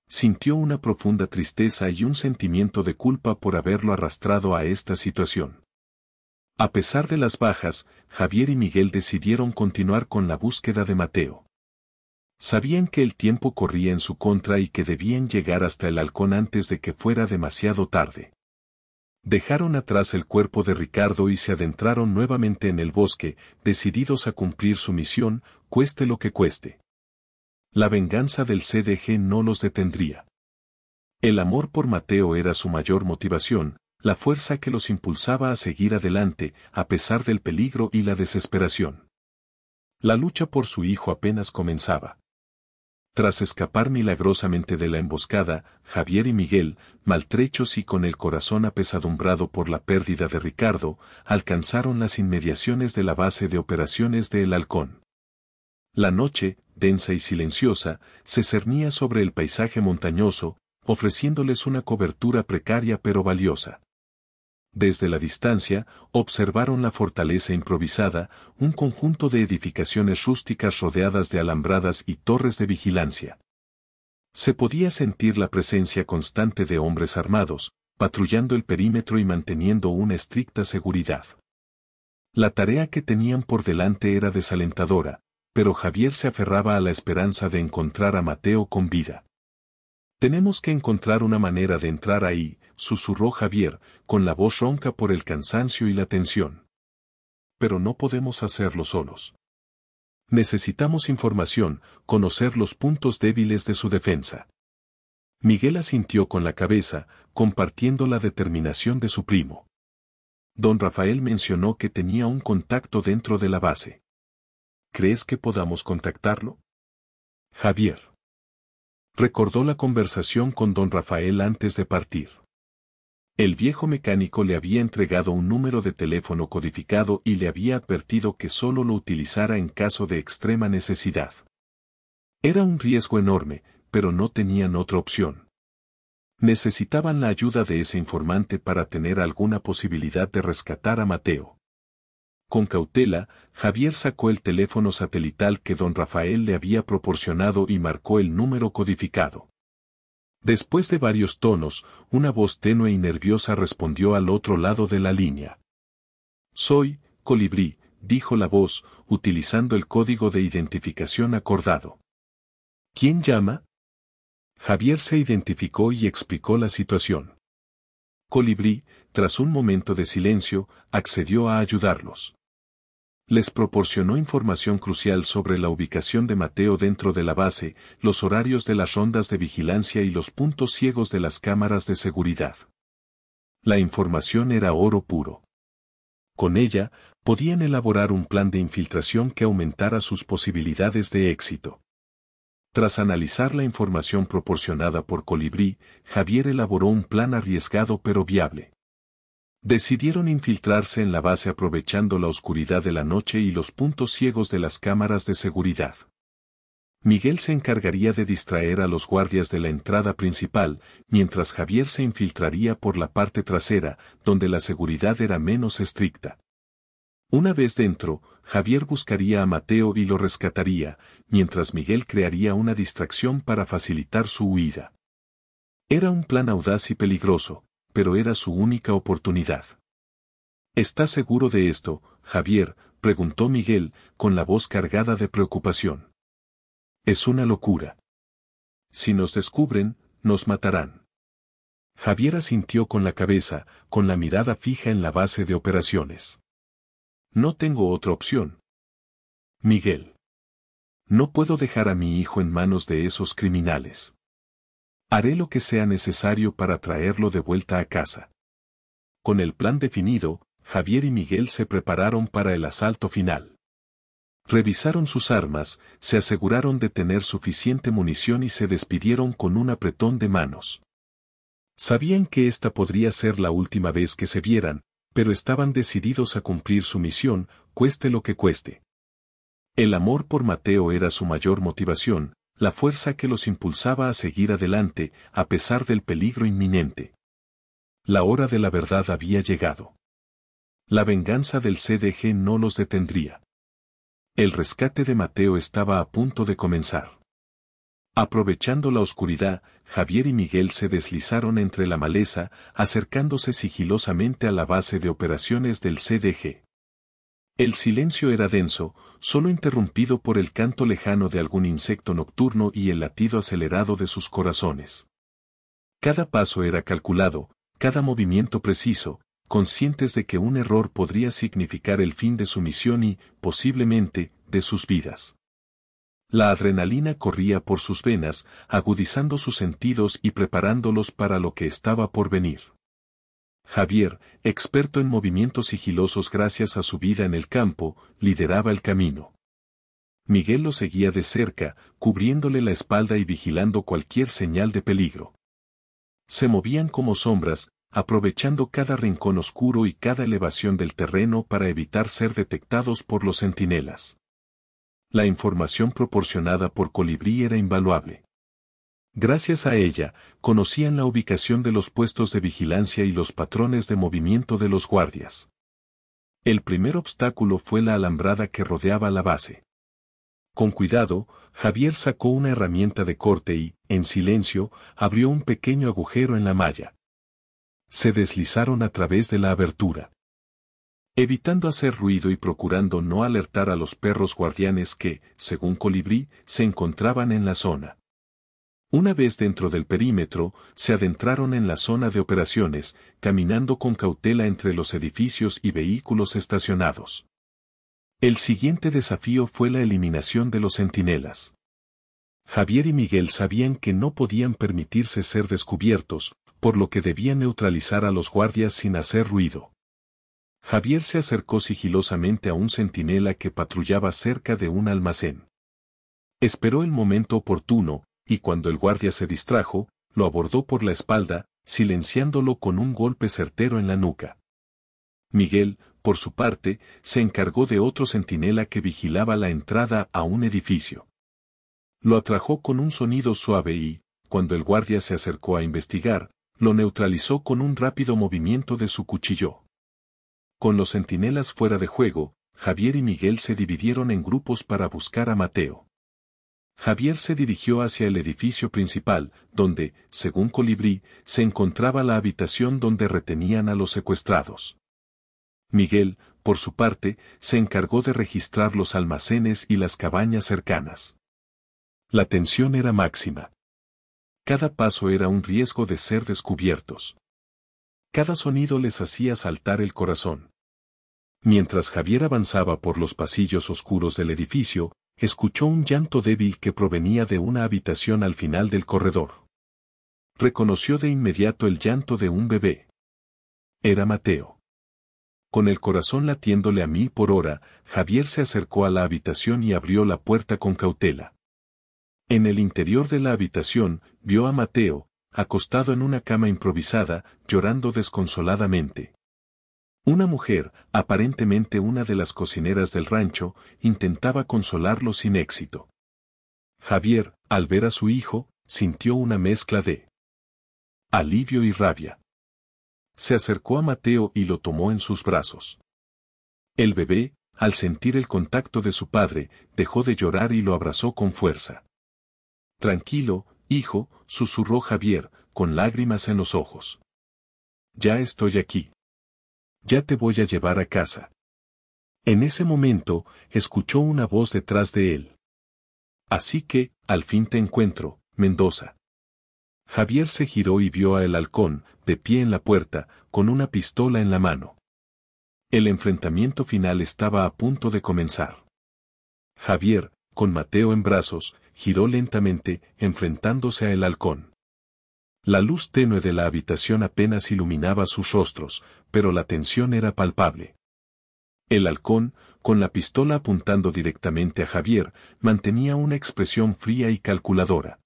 Sintió una profunda tristeza y un sentimiento de culpa por haberlo arrastrado a esta situación. A pesar de las bajas, Javier y Miguel decidieron continuar con la búsqueda de Mateo. Sabían que el tiempo corría en su contra y que debían llegar hasta el halcón antes de que fuera demasiado tarde. Dejaron atrás el cuerpo de Ricardo y se adentraron nuevamente en el bosque, decididos a cumplir su misión, cueste lo que cueste. La venganza del CDG no los detendría. El amor por Mateo era su mayor motivación, la fuerza que los impulsaba a seguir adelante, a pesar del peligro y la desesperación. La lucha por su hijo apenas comenzaba. Tras escapar milagrosamente de la emboscada, Javier y Miguel, maltrechos y con el corazón apesadumbrado por la pérdida de Ricardo, alcanzaron las inmediaciones de la base de operaciones de El Halcón. La noche, densa y silenciosa, se cernía sobre el paisaje montañoso, ofreciéndoles una cobertura precaria pero valiosa. Desde la distancia, observaron la fortaleza improvisada, un conjunto de edificaciones rústicas rodeadas de alambradas y torres de vigilancia. Se podía sentir la presencia constante de hombres armados, patrullando el perímetro y manteniendo una estricta seguridad. La tarea que tenían por delante era desalentadora, pero Javier se aferraba a la esperanza de encontrar a Mateo con vida. «Tenemos que encontrar una manera de entrar ahí», susurró Javier, con la voz ronca por el cansancio y la tensión. «Pero no podemos hacerlo solos. Necesitamos información, conocer los puntos débiles de su defensa». Miguel asintió con la cabeza, compartiendo la determinación de su primo. Don Rafael mencionó que tenía un contacto dentro de la base. «¿Crees que podamos contactarlo?» Javier recordó la conversación con don Rafael antes de partir. El viejo mecánico le había entregado un número de teléfono codificado y le había advertido que solo lo utilizara en caso de extrema necesidad. Era un riesgo enorme, pero no tenían otra opción. Necesitaban la ayuda de ese informante para tener alguna posibilidad de rescatar a Mateo. Con cautela, Javier sacó el teléfono satelital que don Rafael le había proporcionado y marcó el número codificado. Después de varios tonos, una voz tenue y nerviosa respondió al otro lado de la línea. «Soy, Colibrí», dijo la voz, utilizando el código de identificación acordado. «¿Quién llama?» Javier se identificó y explicó la situación. Colibrí, tras un momento de silencio, accedió a ayudarlos. Les proporcionó información crucial sobre la ubicación de Mateo dentro de la base, los horarios de las rondas de vigilancia y los puntos ciegos de las cámaras de seguridad. La información era oro puro. Con ella, podían elaborar un plan de infiltración que aumentara sus posibilidades de éxito. Tras analizar la información proporcionada por Colibrí, Javier elaboró un plan arriesgado pero viable. Decidieron infiltrarse en la base aprovechando la oscuridad de la noche y los puntos ciegos de las cámaras de seguridad. Miguel se encargaría de distraer a los guardias de la entrada principal, mientras Javier se infiltraría por la parte trasera, donde la seguridad era menos estricta. Una vez dentro, Javier buscaría a Mateo y lo rescataría, mientras Miguel crearía una distracción para facilitar su huida. Era un plan audaz y peligroso, pero era su única oportunidad. ¿Estás seguro de esto, Javier?, preguntó Miguel, con la voz cargada de preocupación. Es una locura. Si nos descubren, nos matarán. Javier asintió con la cabeza, con la mirada fija en la base de operaciones. No tengo otra opción. Miguel. No puedo dejar a mi hijo en manos de esos criminales. Haré lo que sea necesario para traerlo de vuelta a casa. Con el plan definido, Javier y Miguel se prepararon para el asalto final. Revisaron sus armas, se aseguraron de tener suficiente munición y se despidieron con un apretón de manos. Sabían que esta podría ser la última vez que se vieran, pero estaban decididos a cumplir su misión, cueste lo que cueste. El amor por Mateo era su mayor motivación, la fuerza que los impulsaba a seguir adelante, a pesar del peligro inminente. La hora de la verdad había llegado. La venganza del CDG no los detendría. El rescate de Mateo estaba a punto de comenzar. Aprovechando la oscuridad, Javier y Miguel se deslizaron entre la maleza, acercándose sigilosamente a la base de operaciones del CDG. El silencio era denso, solo interrumpido por el canto lejano de algún insecto nocturno y el latido acelerado de sus corazones. Cada paso era calculado, cada movimiento preciso, conscientes de que un error podría significar el fin de su misión y, posiblemente, de sus vidas. La adrenalina corría por sus venas, agudizando sus sentidos y preparándolos para lo que estaba por venir. Javier, experto en movimientos sigilosos gracias a su vida en el campo, lideraba el camino. Miguel lo seguía de cerca, cubriéndole la espalda y vigilando cualquier señal de peligro. Se movían como sombras, aprovechando cada rincón oscuro y cada elevación del terreno para evitar ser detectados por los centinelas. La información proporcionada por Colibrí era invaluable. Gracias a ella, conocían la ubicación de los puestos de vigilancia y los patrones de movimiento de los guardias. El primer obstáculo fue la alambrada que rodeaba la base. Con cuidado, Javier sacó una herramienta de corte y, en silencio, abrió un pequeño agujero en la malla. Se deslizaron a través de la abertura. Evitando hacer ruido y procurando no alertar a los perros guardianes que, según Colibrí, se encontraban en la zona. Una vez dentro del perímetro, se adentraron en la zona de operaciones, caminando con cautela entre los edificios y vehículos estacionados. El siguiente desafío fue la eliminación de los centinelas. Javier y Miguel sabían que no podían permitirse ser descubiertos, por lo que debían neutralizar a los guardias sin hacer ruido. Javier se acercó sigilosamente a un centinela que patrullaba cerca de un almacén. Esperó el momento oportuno, y cuando el guardia se distrajo, lo abordó por la espalda, silenciándolo con un golpe certero en la nuca. Miguel, por su parte, se encargó de otro centinela que vigilaba la entrada a un edificio. Lo atrajo con un sonido suave y, cuando el guardia se acercó a investigar, lo neutralizó con un rápido movimiento de su cuchillo. Con los centinelas fuera de juego, Javier y Miguel se dividieron en grupos para buscar a Mateo. Javier se dirigió hacia el edificio principal, donde, según Colibrí, se encontraba la habitación donde retenían a los secuestrados. Miguel, por su parte, se encargó de registrar los almacenes y las cabañas cercanas. La tensión era máxima. Cada paso era un riesgo de ser descubiertos. Cada sonido les hacía saltar el corazón. Mientras Javier avanzaba por los pasillos oscuros del edificio, escuchó un llanto débil que provenía de una habitación al final del corredor. Reconoció de inmediato el llanto de un bebé. Era Mateo. Con el corazón latiéndole a 1000 por hora, Javier se acercó a la habitación y abrió la puerta con cautela. En el interior de la habitación, vio a Mateo, acostado en una cama improvisada, llorando desconsoladamente. Una mujer, aparentemente una de las cocineras del rancho, intentaba consolarlo sin éxito. Javier, al ver a su hijo, sintió una mezcla de alivio y rabia. Se acercó a Mateo y lo tomó en sus brazos. El bebé, al sentir el contacto de su padre, dejó de llorar y lo abrazó con fuerza. Tranquilo, hijo, susurró Javier, con lágrimas en los ojos. Ya estoy aquí. Ya te voy a llevar a casa. En ese momento, escuchó una voz detrás de él. Así que, al fin te encuentro, Mendoza. Javier se giró y vio a el halcón, de pie en la puerta, con una pistola en la mano. El enfrentamiento final estaba a punto de comenzar. Javier, con Mateo en brazos, giró lentamente, enfrentándose a el halcón. La luz tenue de la habitación apenas iluminaba sus rostros, pero la tensión era palpable. El halcón, con la pistola apuntando directamente a Javier, mantenía una expresión fría y calculadora.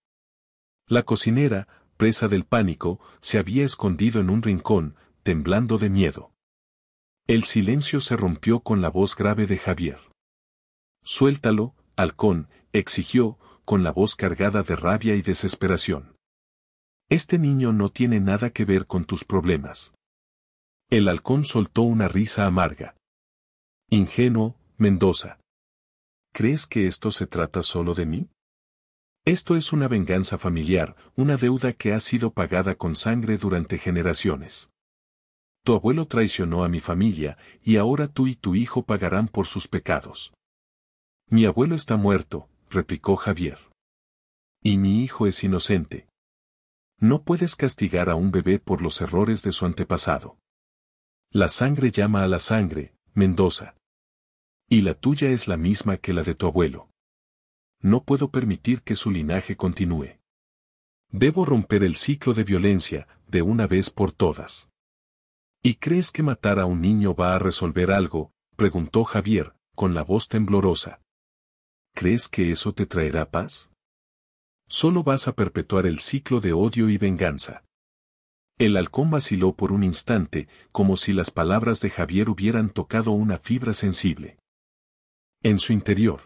La cocinera, presa del pánico, se había escondido en un rincón, temblando de miedo. El silencio se rompió con la voz grave de Javier. «Suéltalo, halcón», exigió, con la voz cargada de rabia y desesperación. «Este niño no tiene nada que ver con tus problemas». El halcón soltó una risa amarga. «Ingenuo, Mendoza. ¿Crees que esto se trata solo de mí? Esto es una venganza familiar, una deuda que ha sido pagada con sangre durante generaciones. Tu abuelo traicionó a mi familia, y ahora tú y tu hijo pagarán por sus pecados». «Mi abuelo está muerto», replicó Javier. «Y mi hijo es inocente. No puedes castigar a un bebé por los errores de su antepasado. La sangre llama a la sangre, Mendoza. Y la tuya es la misma que la de tu abuelo. No puedo permitir que su linaje continúe. Debo romper el ciclo de violencia, de una vez por todas». «¿Y crees que matar a un niño va a resolver algo?», preguntó Javier, con la voz temblorosa. «¿Crees que eso te traerá paz? Solo vas a perpetuar el ciclo de odio y venganza». El halcón vaciló por un instante, como si las palabras de Javier hubieran tocado una fibra sensible en su interior.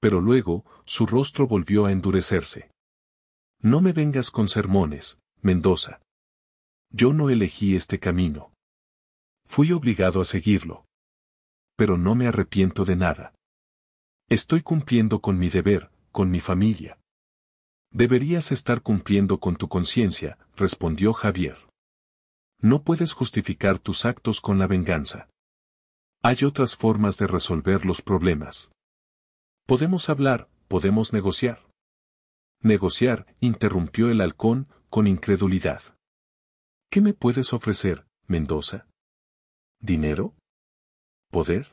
Pero luego, su rostro volvió a endurecerse. «No me vengas con sermones, Mendoza. Yo no elegí este camino. Fui obligado a seguirlo. Pero no me arrepiento de nada. Estoy cumpliendo con mi deber, con mi familia». «Deberías estar cumpliendo con tu conciencia», respondió Javier. «No puedes justificar tus actos con la venganza. Hay otras formas de resolver los problemas. Podemos hablar, podemos negociar». «Negociar», interrumpió el halcón, con incredulidad. «¿Qué me puedes ofrecer, Mendoza? ¿Dinero? ¿Poder?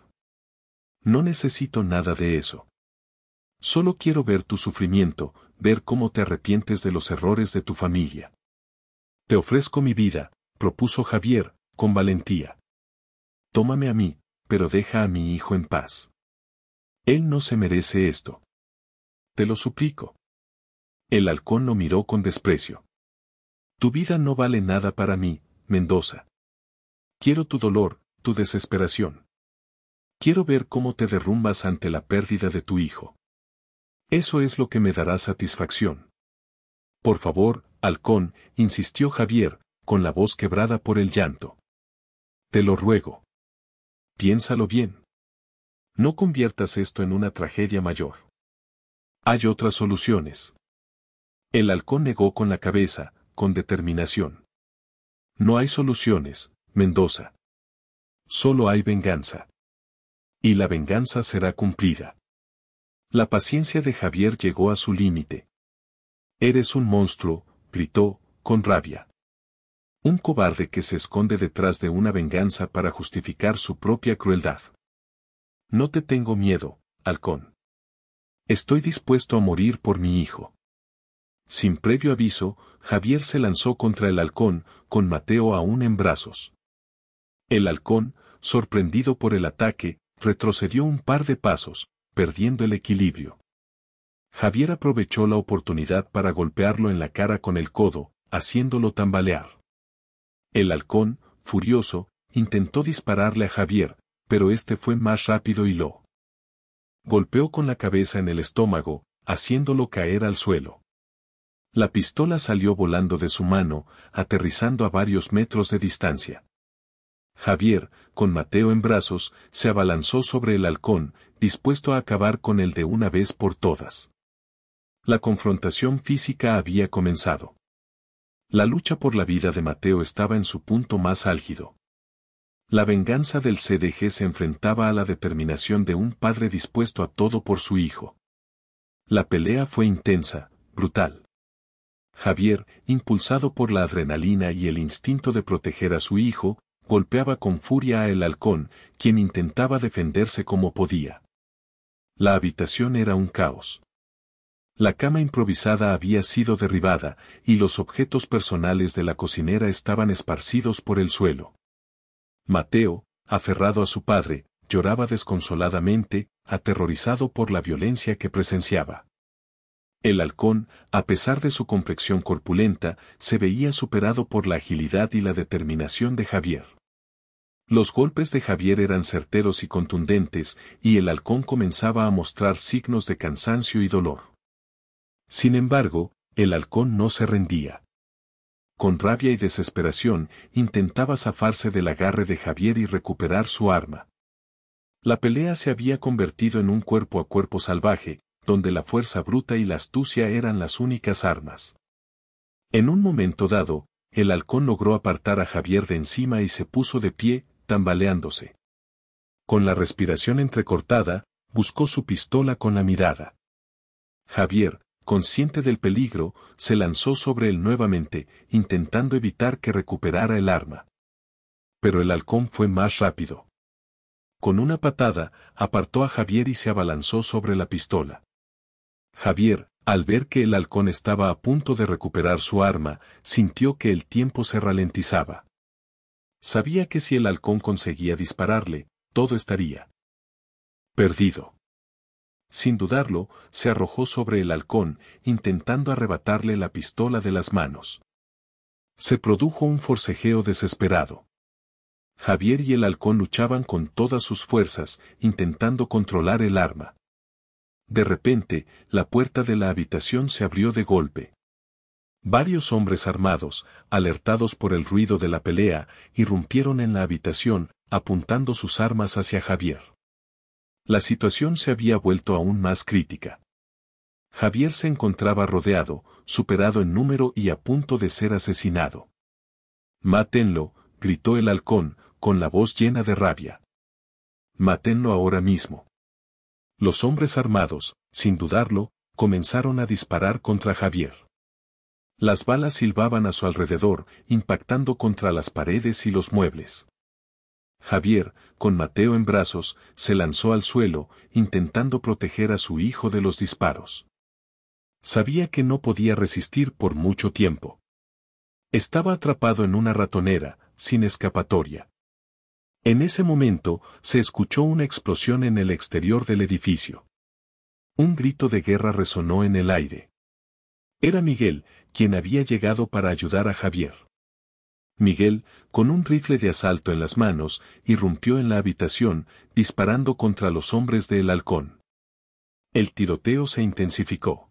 No necesito nada de eso. Solo quiero ver tu sufrimiento, ver cómo te arrepientes de los errores de tu familia». «Te ofrezco mi vida», propuso Javier, con valentía. «Tómame a mí, pero deja a mi hijo en paz. Él no se merece esto. Te lo suplico». El halcón lo miró con desprecio. «Tu vida no vale nada para mí, Mendoza. Quiero tu dolor, tu desesperación. Quiero ver cómo te derrumbas ante la pérdida de tu hijo. Eso es lo que me dará satisfacción». «Por favor, halcón», insistió Javier, con la voz quebrada por el llanto. «Te lo ruego. Piénsalo bien. No conviertas esto en una tragedia mayor. Hay otras soluciones». El halcón negó con la cabeza, con determinación. «No hay soluciones, Mendoza. Solo hay venganza. Y la venganza será cumplida». La paciencia de Javier llegó a su límite. «Eres un monstruo», gritó, con rabia. «Un cobarde que se esconde detrás de una venganza para justificar su propia crueldad. No te tengo miedo, halcón. Estoy dispuesto a morir por mi hijo». Sin previo aviso, Javier se lanzó contra el halcón, con Mateo aún en brazos. El halcón, sorprendido por el ataque, retrocedió un par de pasos, perdiendo el equilibrio. Javier aprovechó la oportunidad para golpearlo en la cara con el codo, haciéndolo tambalear. El halcón, furioso, intentó dispararle a Javier, pero este fue más rápido y lo golpeó con la cabeza en el estómago, haciéndolo caer al suelo. La pistola salió volando de su mano, aterrizando a varios metros de distancia. Javier, con Mateo en brazos, se abalanzó sobre el halcón, dispuesto a acabar con él de una vez por todas. La confrontación física había comenzado. La lucha por la vida de Mateo estaba en su punto más álgido. La venganza del CDG se enfrentaba a la determinación de un padre dispuesto a todo por su hijo. La pelea fue intensa, brutal. Javier, impulsado por la adrenalina y el instinto de proteger a su hijo, golpeaba con furia a el halcón, quien intentaba defenderse como podía. La habitación era un caos. La cama improvisada había sido derribada, y los objetos personales de la cocinera estaban esparcidos por el suelo. Mateo, aferrado a su padre, lloraba desconsoladamente, aterrorizado por la violencia que presenciaba. El halcón, a pesar de su complexión corpulenta, se veía superado por la agilidad y la determinación de Javier. Los golpes de Javier eran certeros y contundentes, y el halcón comenzaba a mostrar signos de cansancio y dolor. Sin embargo, el halcón no se rendía. Con rabia y desesperación, intentaba zafarse del agarre de Javier y recuperar su arma. La pelea se había convertido en un cuerpo a cuerpo salvaje, donde la fuerza bruta y la astucia eran las únicas armas. En un momento dado, el halcón logró apartar a Javier de encima y se puso de pie, tambaleándose. Con la respiración entrecortada, buscó su pistola con la mirada. Javier, consciente del peligro, se lanzó sobre él nuevamente, intentando evitar que recuperara el arma. Pero el halcón fue más rápido. Con una patada, apartó a Javier y se abalanzó sobre la pistola. Javier, al ver que el halcón estaba a punto de recuperar su arma, sintió que el tiempo se ralentizaba. Sabía que si el halcón conseguía dispararle, todo estaría perdido. Sin dudarlo, se arrojó sobre el halcón, intentando arrebatarle la pistola de las manos. Se produjo un forcejeo desesperado. Javier y el halcón luchaban con todas sus fuerzas, intentando controlar el arma. De repente, la puerta de la habitación se abrió de golpe. Varios hombres armados, alertados por el ruido de la pelea, irrumpieron en la habitación, apuntando sus armas hacia Javier. La situación se había vuelto aún más crítica. Javier se encontraba rodeado, superado en número y a punto de ser asesinado. «Mátenlo», gritó el halcón, con la voz llena de rabia. «Mátenlo ahora mismo». Los hombres armados, sin dudarlo, comenzaron a disparar contra Javier. Las balas silbaban a su alrededor, impactando contra las paredes y los muebles. Javier, con Mateo en brazos, se lanzó al suelo, intentando proteger a su hijo de los disparos. Sabía que no podía resistir por mucho tiempo. Estaba atrapado en una ratonera, sin escapatoria. En ese momento, se escuchó una explosión en el exterior del edificio. Un grito de guerra resonó en el aire. Era Miguel, quien había llegado para ayudar a Javier. Miguel, con un rifle de asalto en las manos, irrumpió en la habitación, disparando contra los hombres del halcón. El tiroteo se intensificó.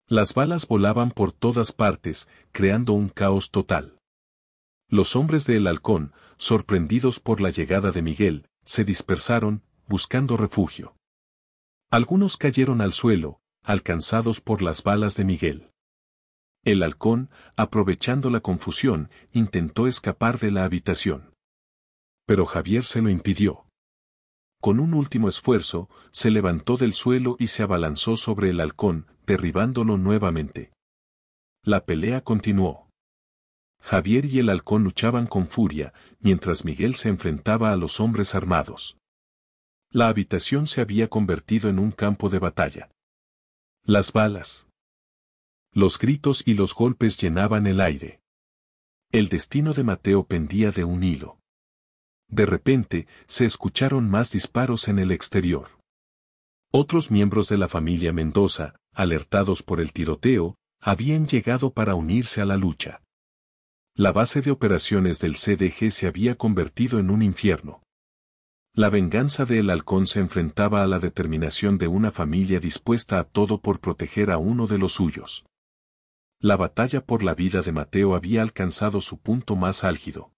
Las balas volaban por todas partes, creando un caos total. Los hombres del halcón, sorprendidos por la llegada de Miguel, se dispersaron, buscando refugio. Algunos cayeron al suelo, alcanzados por las balas de Miguel. El halcón, aprovechando la confusión, intentó escapar de la habitación. Pero Javier se lo impidió. Con un último esfuerzo, se levantó del suelo y se abalanzó sobre el halcón, derribándolo nuevamente. La pelea continuó. Javier y el halcón luchaban con furia, mientras Miguel se enfrentaba a los hombres armados. La habitación se había convertido en un campo de batalla. Las balas, los gritos y los golpes llenaban el aire. El destino de Mateo pendía de un hilo. De repente, se escucharon más disparos en el exterior. Otros miembros de la familia Mendoza, alertados por el tiroteo, habían llegado para unirse a la lucha. La base de operaciones del CDG se había convertido en un infierno. La venganza de El Halcón se enfrentaba a la determinación de una familia dispuesta a todo por proteger a uno de los suyos. La batalla por la vida de Mateo había alcanzado su punto más álgido.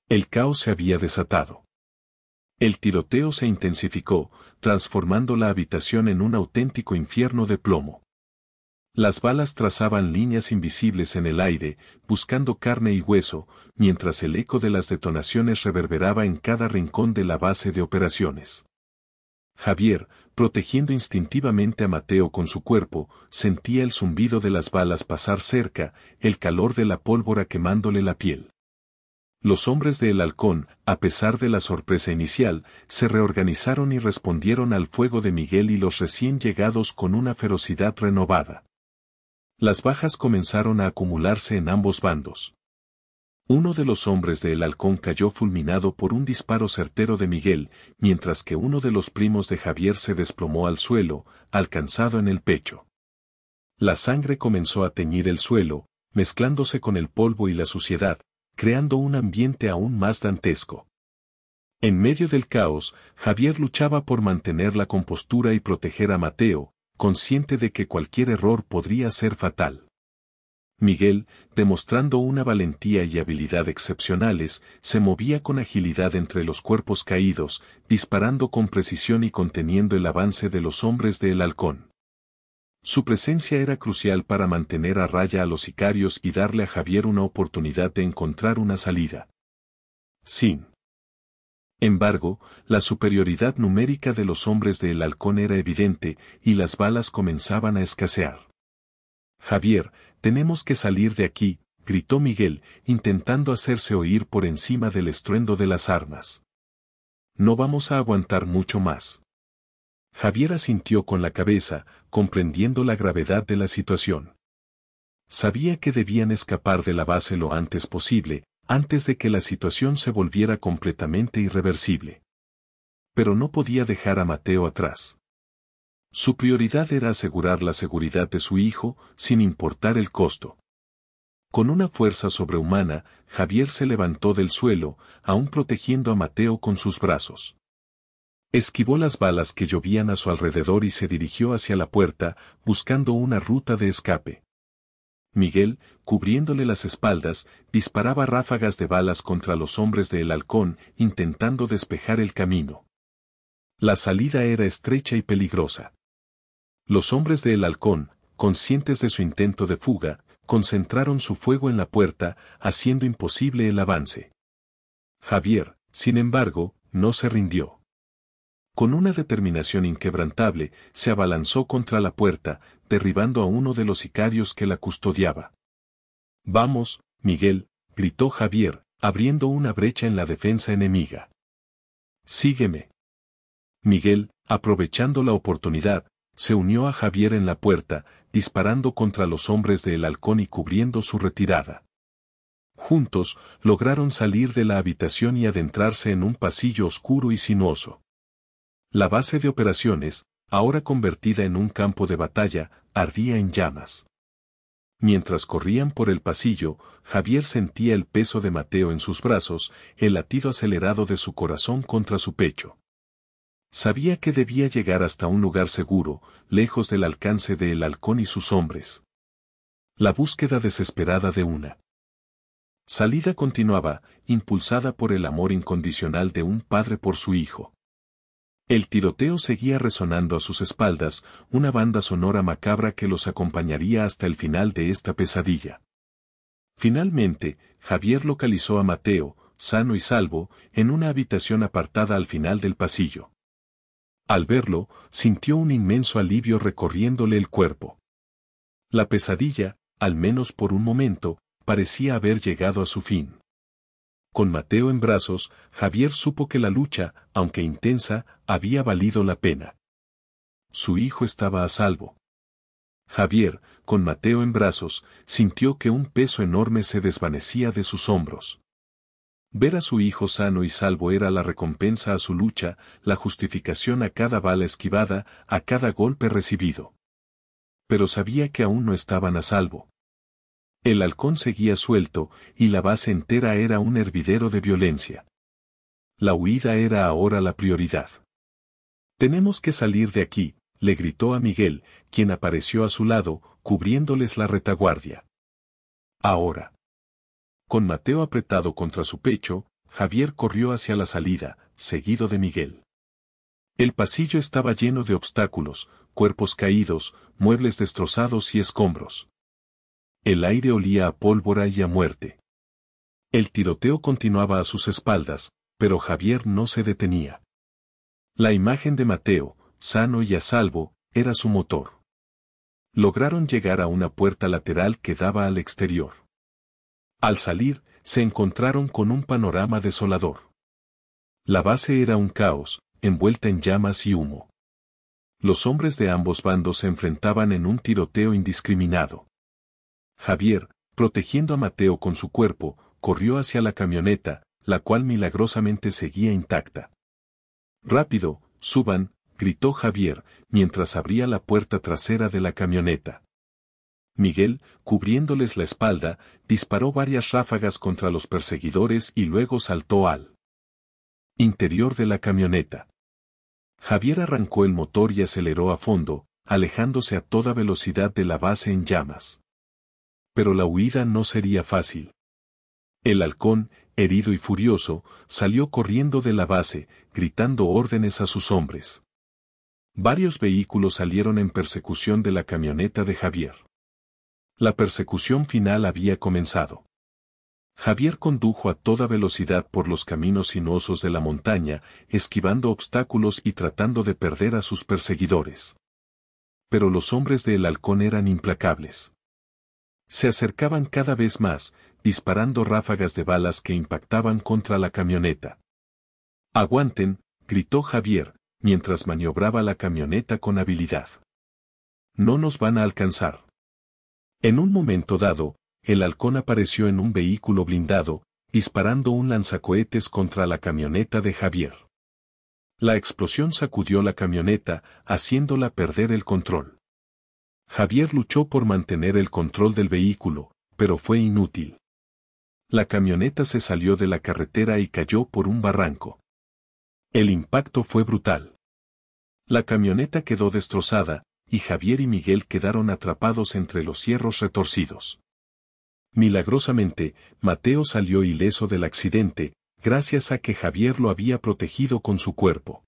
El caos se había desatado. El tiroteo se intensificó, transformando la habitación en un auténtico infierno de plomo. Las balas trazaban líneas invisibles en el aire, buscando carne y hueso, mientras el eco de las detonaciones reverberaba en cada rincón de la base de operaciones. Javier, protegiendo instintivamente a Mateo con su cuerpo, sentía el zumbido de las balas pasar cerca, el calor de la pólvora quemándole la piel. Los hombres de El Halcón, a pesar de la sorpresa inicial, se reorganizaron y respondieron al fuego de Miguel y los recién llegados con una ferocidad renovada. Las bajas comenzaron a acumularse en ambos bandos. Uno de los hombres de El Halcón cayó fulminado por un disparo certero de Miguel, mientras que uno de los primos de Javier se desplomó al suelo, alcanzado en el pecho. La sangre comenzó a teñir el suelo, mezclándose con el polvo y la suciedad, creando un ambiente aún más dantesco. En medio del caos, Javier luchaba por mantener la compostura y proteger a Mateo, consciente de que cualquier error podría ser fatal. Miguel, demostrando una valentía y habilidad excepcionales, se movía con agilidad entre los cuerpos caídos, disparando con precisión y conteniendo el avance de los hombres de El Halcón. Su presencia era crucial para mantener a raya a los sicarios y darle a Javier una oportunidad de encontrar una salida. Sin embargo, la superioridad numérica de los hombres de El Halcón era evidente, y las balas comenzaban a escasear. «Javier, tenemos que salir de aquí», gritó Miguel, intentando hacerse oír por encima del estruendo de las armas. «No vamos a aguantar mucho más». Javier asintió con la cabeza, comprendiendo la gravedad de la situación. Sabía que debían escapar de la base lo antes posible, antes de que la situación se volviera completamente irreversible. Pero no podía dejar a Mateo atrás. Su prioridad era asegurar la seguridad de su hijo, sin importar el costo. Con una fuerza sobrehumana, Javier se levantó del suelo, aún protegiendo a Mateo con sus brazos. Esquivó las balas que llovían a su alrededor y se dirigió hacia la puerta, buscando una ruta de escape. Miguel, cubriéndole las espaldas, disparaba ráfagas de balas contra los hombres de El Halcón, intentando despejar el camino. La salida era estrecha y peligrosa. Los hombres de El Halcón, conscientes de su intento de fuga, concentraron su fuego en la puerta, haciendo imposible el avance. Javier, sin embargo, no se rindió. Con una determinación inquebrantable, se abalanzó contra la puerta, derribando a uno de los sicarios que la custodiaba. «Vamos, Miguel», gritó Javier, abriendo una brecha en la defensa enemiga. «Sígueme». Miguel, aprovechando la oportunidad, se unió a Javier en la puerta, disparando contra los hombres de El Halcón y cubriendo su retirada. Juntos, lograron salir de la habitación y adentrarse en un pasillo oscuro y sinuoso. La base de operaciones, ahora convertida en un campo de batalla, ardía en llamas. Mientras corrían por el pasillo, Javier sentía el peso de Mateo en sus brazos, el latido acelerado de su corazón contra su pecho. Sabía que debía llegar hasta un lugar seguro, lejos del alcance de El Halcón y sus hombres. La búsqueda desesperada de una salida continuaba, impulsada por el amor incondicional de un padre por su hijo. El tiroteo seguía resonando a sus espaldas, una banda sonora macabra que los acompañaría hasta el final de esta pesadilla. Finalmente, Javier localizó a Mateo, sano y salvo, en una habitación apartada al final del pasillo. Al verlo, sintió un inmenso alivio recorriéndole el cuerpo. La pesadilla, al menos por un momento, parecía haber llegado a su fin. Con Mateo en brazos, Javier supo que la lucha, aunque intensa, había valido la pena. Su hijo estaba a salvo. Javier, con Mateo en brazos, sintió que un peso enorme se desvanecía de sus hombros. Ver a su hijo sano y salvo era la recompensa a su lucha, la justificación a cada bala esquivada, a cada golpe recibido. Pero sabía que aún no estaban a salvo. El halcón seguía suelto, y la base entera era un hervidero de violencia. La huida era ahora la prioridad. «Tenemos que salir de aquí», le gritó a Miguel, quien apareció a su lado, cubriéndoles la retaguardia. Ahora. Con Mateo apretado contra su pecho, Javier corrió hacia la salida, seguido de Miguel. El pasillo estaba lleno de obstáculos, cuerpos caídos, muebles destrozados y escombros. El aire olía a pólvora y a muerte. El tiroteo continuaba a sus espaldas, pero Javier no se detenía. La imagen de Mateo, sano y a salvo, era su motor. Lograron llegar a una puerta lateral que daba al exterior. Al salir, se encontraron con un panorama desolador. La base era un caos, envuelta en llamas y humo. Los hombres de ambos bandos se enfrentaban en un tiroteo indiscriminado. Javier, protegiendo a Mateo con su cuerpo, corrió hacia la camioneta, la cual milagrosamente seguía intacta. «Rápido, suban», gritó Javier, mientras abría la puerta trasera de la camioneta. Miguel, cubriéndoles la espalda, disparó varias ráfagas contra los perseguidores y luego saltó al interior de la camioneta. Javier arrancó el motor y aceleró a fondo, alejándose a toda velocidad de la base en llamas. Pero la huida no sería fácil. El halcón, herido y furioso, salió corriendo de la base, gritando órdenes a sus hombres. Varios vehículos salieron en persecución de la camioneta de Javier. La persecución final había comenzado. Javier condujo a toda velocidad por los caminos sinuosos de la montaña, esquivando obstáculos y tratando de perder a sus perseguidores. Pero los hombres del halcón eran implacables. Se acercaban cada vez más, disparando ráfagas de balas que impactaban contra la camioneta. «Aguanten», gritó Javier, mientras maniobraba la camioneta con habilidad. «No nos van a alcanzar». En un momento dado, el halcón apareció en un vehículo blindado, disparando un lanzacohetes contra la camioneta de Javier. La explosión sacudió la camioneta, haciéndola perder el control. Javier luchó por mantener el control del vehículo, pero fue inútil. La camioneta se salió de la carretera y cayó por un barranco. El impacto fue brutal. La camioneta quedó destrozada, y Javier y Miguel quedaron atrapados entre los hierros retorcidos. Milagrosamente, Mateo salió ileso del accidente, gracias a que Javier lo había protegido con su cuerpo.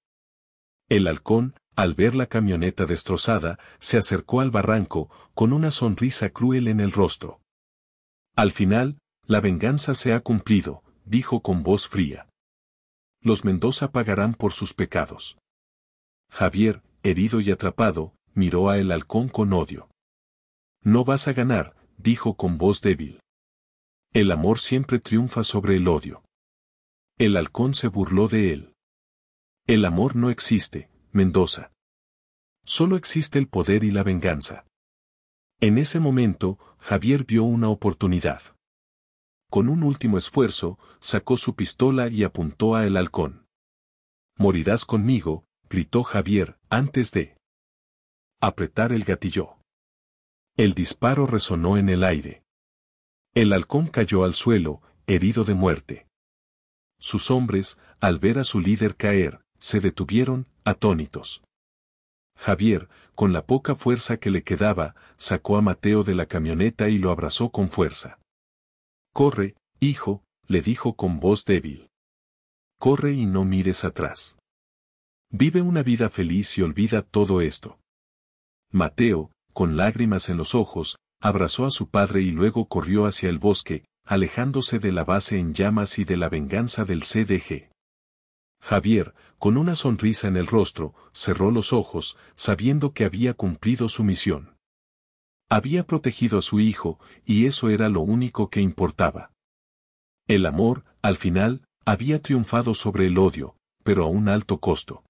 El halcón, al ver la camioneta destrozada, se acercó al barranco, con una sonrisa cruel en el rostro. «Al final, la venganza se ha cumplido», dijo con voz fría. «Los Mendoza pagarán por sus pecados». Javier, herido y atrapado, miró a el halcón con odio. «No vas a ganar», dijo con voz débil. «El amor siempre triunfa sobre el odio». El halcón se burló de él. «El amor no existe, Mendoza. Solo existe el poder y la venganza». En ese momento, Javier vio una oportunidad. Con un último esfuerzo, sacó su pistola y apuntó a el halcón. «Morirás conmigo», gritó Javier, antes de apretar el gatillo. El disparo resonó en el aire. El halcón cayó al suelo, herido de muerte. Sus hombres, al ver a su líder caer, se detuvieron, atónitos. Javier, con la poca fuerza que le quedaba, sacó a Mateo de la camioneta y lo abrazó con fuerza. «Corre, hijo», le dijo con voz débil. «Corre y no mires atrás. Vive una vida feliz y olvida todo esto». Mateo, con lágrimas en los ojos, abrazó a su padre y luego corrió hacia el bosque, alejándose de la base en llamas y de la venganza del CDG. Javier, con una sonrisa en el rostro, cerró los ojos, sabiendo que había cumplido su misión. Había protegido a su hijo, y eso era lo único que importaba. El amor, al final, había triunfado sobre el odio, pero a un alto costo.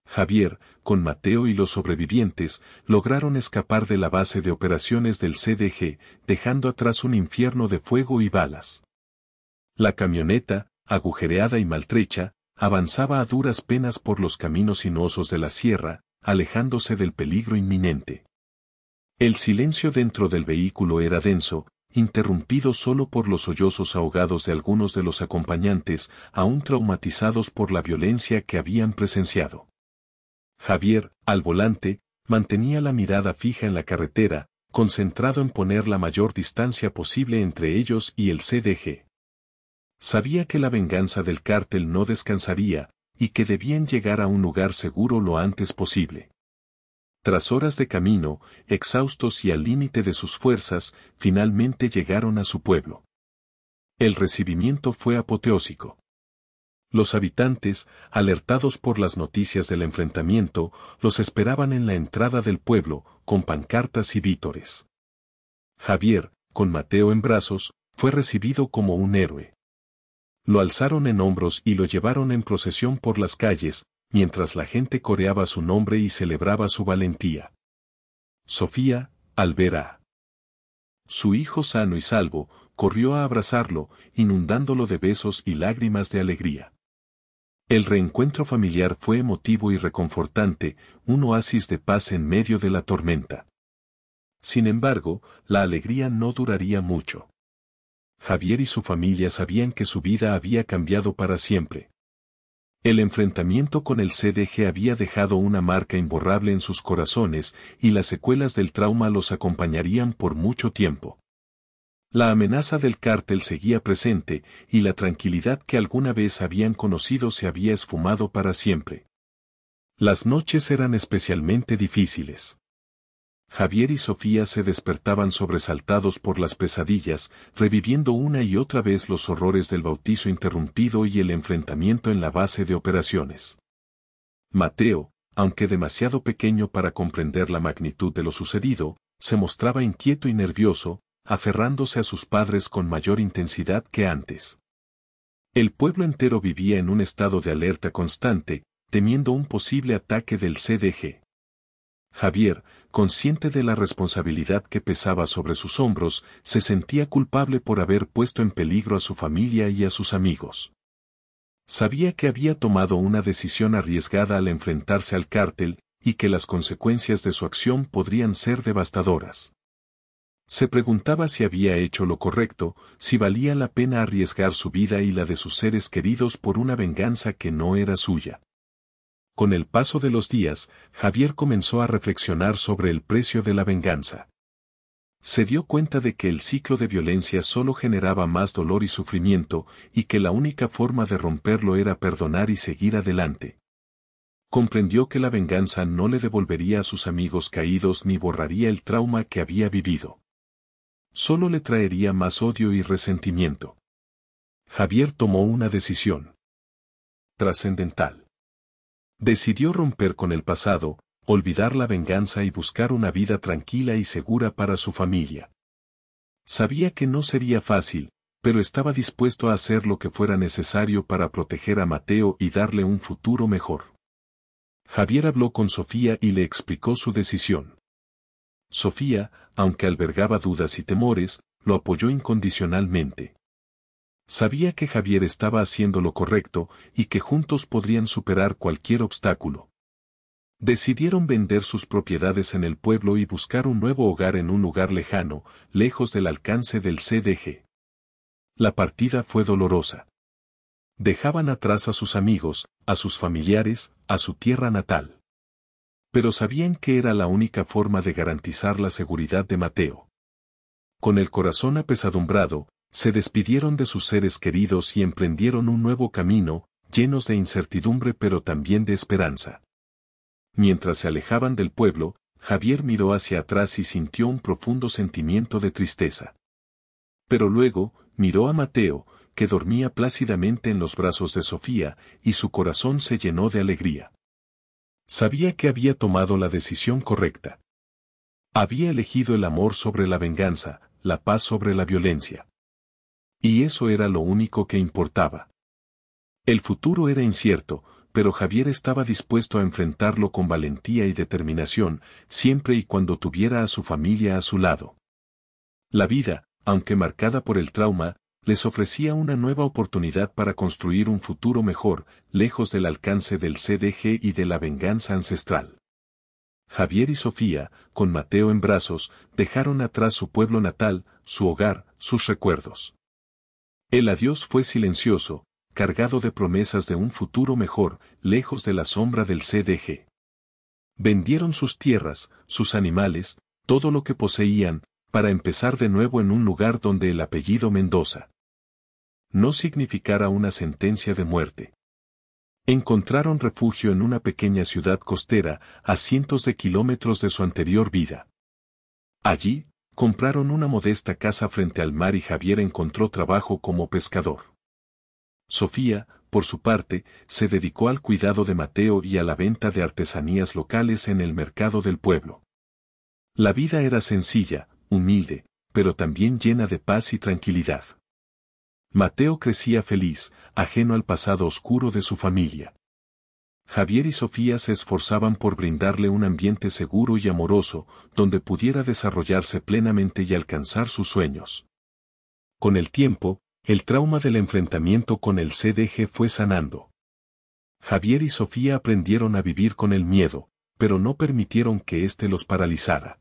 Javier, con Mateo y los sobrevivientes, lograron escapar de la base de operaciones del CDG, dejando atrás un infierno de fuego y balas. La camioneta, agujereada y maltrecha, avanzaba a duras penas por los caminos sinuosos de la sierra, alejándose del peligro inminente. El silencio dentro del vehículo era denso, interrumpido solo por los sollozos ahogados de algunos de los acompañantes, aún traumatizados por la violencia que habían presenciado. Javier, al volante, mantenía la mirada fija en la carretera, concentrado en poner la mayor distancia posible entre ellos y el CDG. Sabía que la venganza del cártel no descansaría, y que debían llegar a un lugar seguro lo antes posible. Tras horas de camino, exhaustos y al límite de sus fuerzas, finalmente llegaron a su pueblo. El recibimiento fue apoteósico. Los habitantes, alertados por las noticias del enfrentamiento, los esperaban en la entrada del pueblo, con pancartas y vítores. Javier, con Mateo en brazos, fue recibido como un héroe. Lo alzaron en hombros y lo llevaron en procesión por las calles, mientras la gente coreaba su nombre y celebraba su valentía. Sofía, al ver a su hijo sano y salvo, corrió a abrazarlo, inundándolo de besos y lágrimas de alegría. El reencuentro familiar fue emotivo y reconfortante, un oasis de paz en medio de la tormenta. Sin embargo, la alegría no duraría mucho. Javier y su familia sabían que su vida había cambiado para siempre. El enfrentamiento con el CDG había dejado una marca imborrable en sus corazones y las secuelas del trauma los acompañarían por mucho tiempo. La amenaza del cártel seguía presente y la tranquilidad que alguna vez habían conocido se había esfumado para siempre. Las noches eran especialmente difíciles. Javier y Sofía se despertaban sobresaltados por las pesadillas, reviviendo una y otra vez los horrores del bautizo interrumpido y el enfrentamiento en la base de operaciones. Mateo, aunque demasiado pequeño para comprender la magnitud de lo sucedido, se mostraba inquieto y nervioso, aferrándose a sus padres con mayor intensidad que antes. El pueblo entero vivía en un estado de alerta constante, temiendo un posible ataque del CDG. Javier, consciente de la responsabilidad que pesaba sobre sus hombros, se sentía culpable por haber puesto en peligro a su familia y a sus amigos. Sabía que había tomado una decisión arriesgada al enfrentarse al cártel, y que las consecuencias de su acción podrían ser devastadoras. Se preguntaba si había hecho lo correcto, si valía la pena arriesgar su vida y la de sus seres queridos por una venganza que no era suya. Con el paso de los días, Javier comenzó a reflexionar sobre el precio de la venganza. Se dio cuenta de que el ciclo de violencia solo generaba más dolor y sufrimiento, y que la única forma de romperlo era perdonar y seguir adelante. Comprendió que la venganza no le devolvería a sus amigos caídos ni borraría el trauma que había vivido. Solo le traería más odio y resentimiento. Javier tomó una decisión trascendental. Decidió romper con el pasado, olvidar la venganza y buscar una vida tranquila y segura para su familia. Sabía que no sería fácil, pero estaba dispuesto a hacer lo que fuera necesario para proteger a Mateo y darle un futuro mejor. Javier habló con Sofía y le explicó su decisión. Sofía, aunque albergaba dudas y temores, lo apoyó incondicionalmente. Sabía que Javier estaba haciendo lo correcto y que juntos podrían superar cualquier obstáculo. Decidieron vender sus propiedades en el pueblo y buscar un nuevo hogar en un lugar lejano, lejos del alcance del CDG. La partida fue dolorosa. Dejaban atrás a sus amigos, a sus familiares, a su tierra natal. Pero sabían que era la única forma de garantizar la seguridad de Mateo. Con el corazón apesadumbrado, se despidieron de sus seres queridos y emprendieron un nuevo camino, llenos de incertidumbre pero también de esperanza. Mientras se alejaban del pueblo, Javier miró hacia atrás y sintió un profundo sentimiento de tristeza. Pero luego, miró a Mateo, que dormía plácidamente en los brazos de Sofía, y su corazón se llenó de alegría. Sabía que había tomado la decisión correcta. Había elegido el amor sobre la venganza, la paz sobre la violencia. Y eso era lo único que importaba. El futuro era incierto, pero Javier estaba dispuesto a enfrentarlo con valentía y determinación, siempre y cuando tuviera a su familia a su lado. La vida, aunque marcada por el trauma, les ofrecía una nueva oportunidad para construir un futuro mejor, lejos del alcance del CDG y de la venganza ancestral. Javier y Sofía, con Mateo en brazos, dejaron atrás su pueblo natal, su hogar, sus recuerdos. El adiós fue silencioso, cargado de promesas de un futuro mejor, lejos de la sombra del CDG. Vendieron sus tierras, sus animales, todo lo que poseían, para empezar de nuevo en un lugar donde el apellido Mendoza no significara una sentencia de muerte. Encontraron refugio en una pequeña ciudad costera, a cientos de kilómetros de su anterior vida. Allí, compraron una modesta casa frente al mar y Javier encontró trabajo como pescador. Sofía, por su parte, se dedicó al cuidado de Mateo y a la venta de artesanías locales en el mercado del pueblo. La vida era sencilla, humilde, pero también llena de paz y tranquilidad. Mateo crecía feliz, ajeno al pasado oscuro de su familia. Javier y Sofía se esforzaban por brindarle un ambiente seguro y amoroso, donde pudiera desarrollarse plenamente y alcanzar sus sueños. Con el tiempo, el trauma del enfrentamiento con el CDG fue sanando. Javier y Sofía aprendieron a vivir con el miedo, pero no permitieron que éste los paralizara.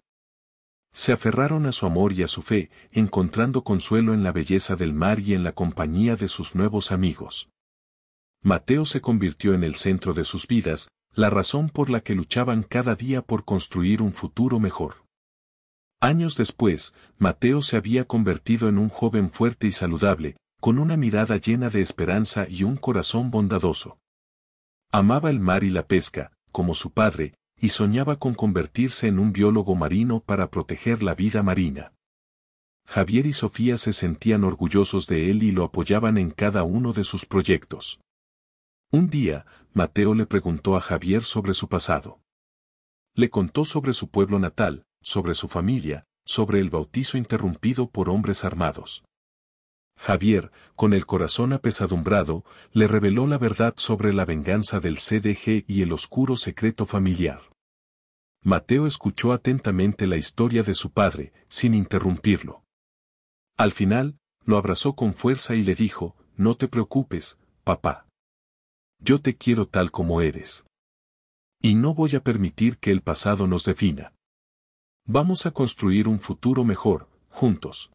Se aferraron a su amor y a su fe, encontrando consuelo en la belleza del mar y en la compañía de sus nuevos amigos. Mateo se convirtió en el centro de sus vidas, la razón por la que luchaban cada día por construir un futuro mejor. Años después, Mateo se había convertido en un joven fuerte y saludable, con una mirada llena de esperanza y un corazón bondadoso. Amaba el mar y la pesca, como su padre, y soñaba con convertirse en un biólogo marino para proteger la vida marina. Javier y Sofía se sentían orgullosos de él y lo apoyaban en cada uno de sus proyectos. Un día, Mateo le preguntó a Javier sobre su pasado. Le contó sobre su pueblo natal, sobre su familia, sobre el bautizo interrumpido por hombres armados. Javier, con el corazón apesadumbrado, le reveló la verdad sobre la venganza del CDG y el oscuro secreto familiar. Mateo escuchó atentamente la historia de su padre, sin interrumpirlo. Al final, lo abrazó con fuerza y le dijo, «No te preocupes, papá. Yo te quiero tal como eres. Y no voy a permitir que el pasado nos defina. Vamos a construir un futuro mejor, juntos».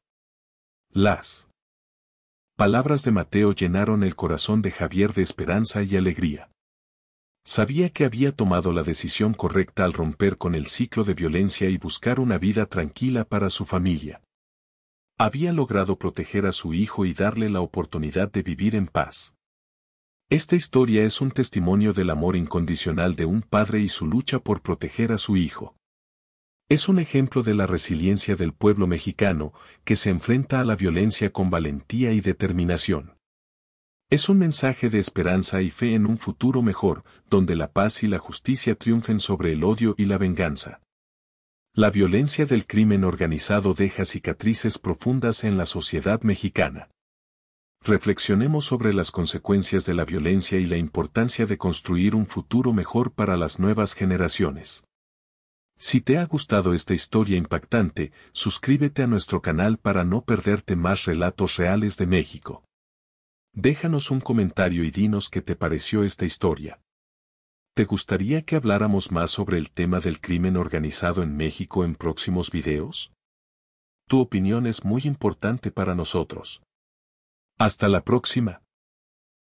Las palabras de Mateo llenaron el corazón de Javier de esperanza y alegría. Sabía que había tomado la decisión correcta al romper con el ciclo de violencia y buscar una vida tranquila para su familia. Había logrado proteger a su hijo y darle la oportunidad de vivir en paz. Esta historia es un testimonio del amor incondicional de un padre y su lucha por proteger a su hijo. Es un ejemplo de la resiliencia del pueblo mexicano, que se enfrenta a la violencia con valentía y determinación. Es un mensaje de esperanza y fe en un futuro mejor, donde la paz y la justicia triunfen sobre el odio y la venganza. La violencia del crimen organizado deja cicatrices profundas en la sociedad mexicana. Reflexionemos sobre las consecuencias de la violencia y la importancia de construir un futuro mejor para las nuevas generaciones. Si te ha gustado esta historia impactante, suscríbete a nuestro canal para no perderte más relatos reales de México. Déjanos un comentario y dinos qué te pareció esta historia. ¿Te gustaría que habláramos más sobre el tema del crimen organizado en México en próximos videos? Tu opinión es muy importante para nosotros. Hasta la próxima.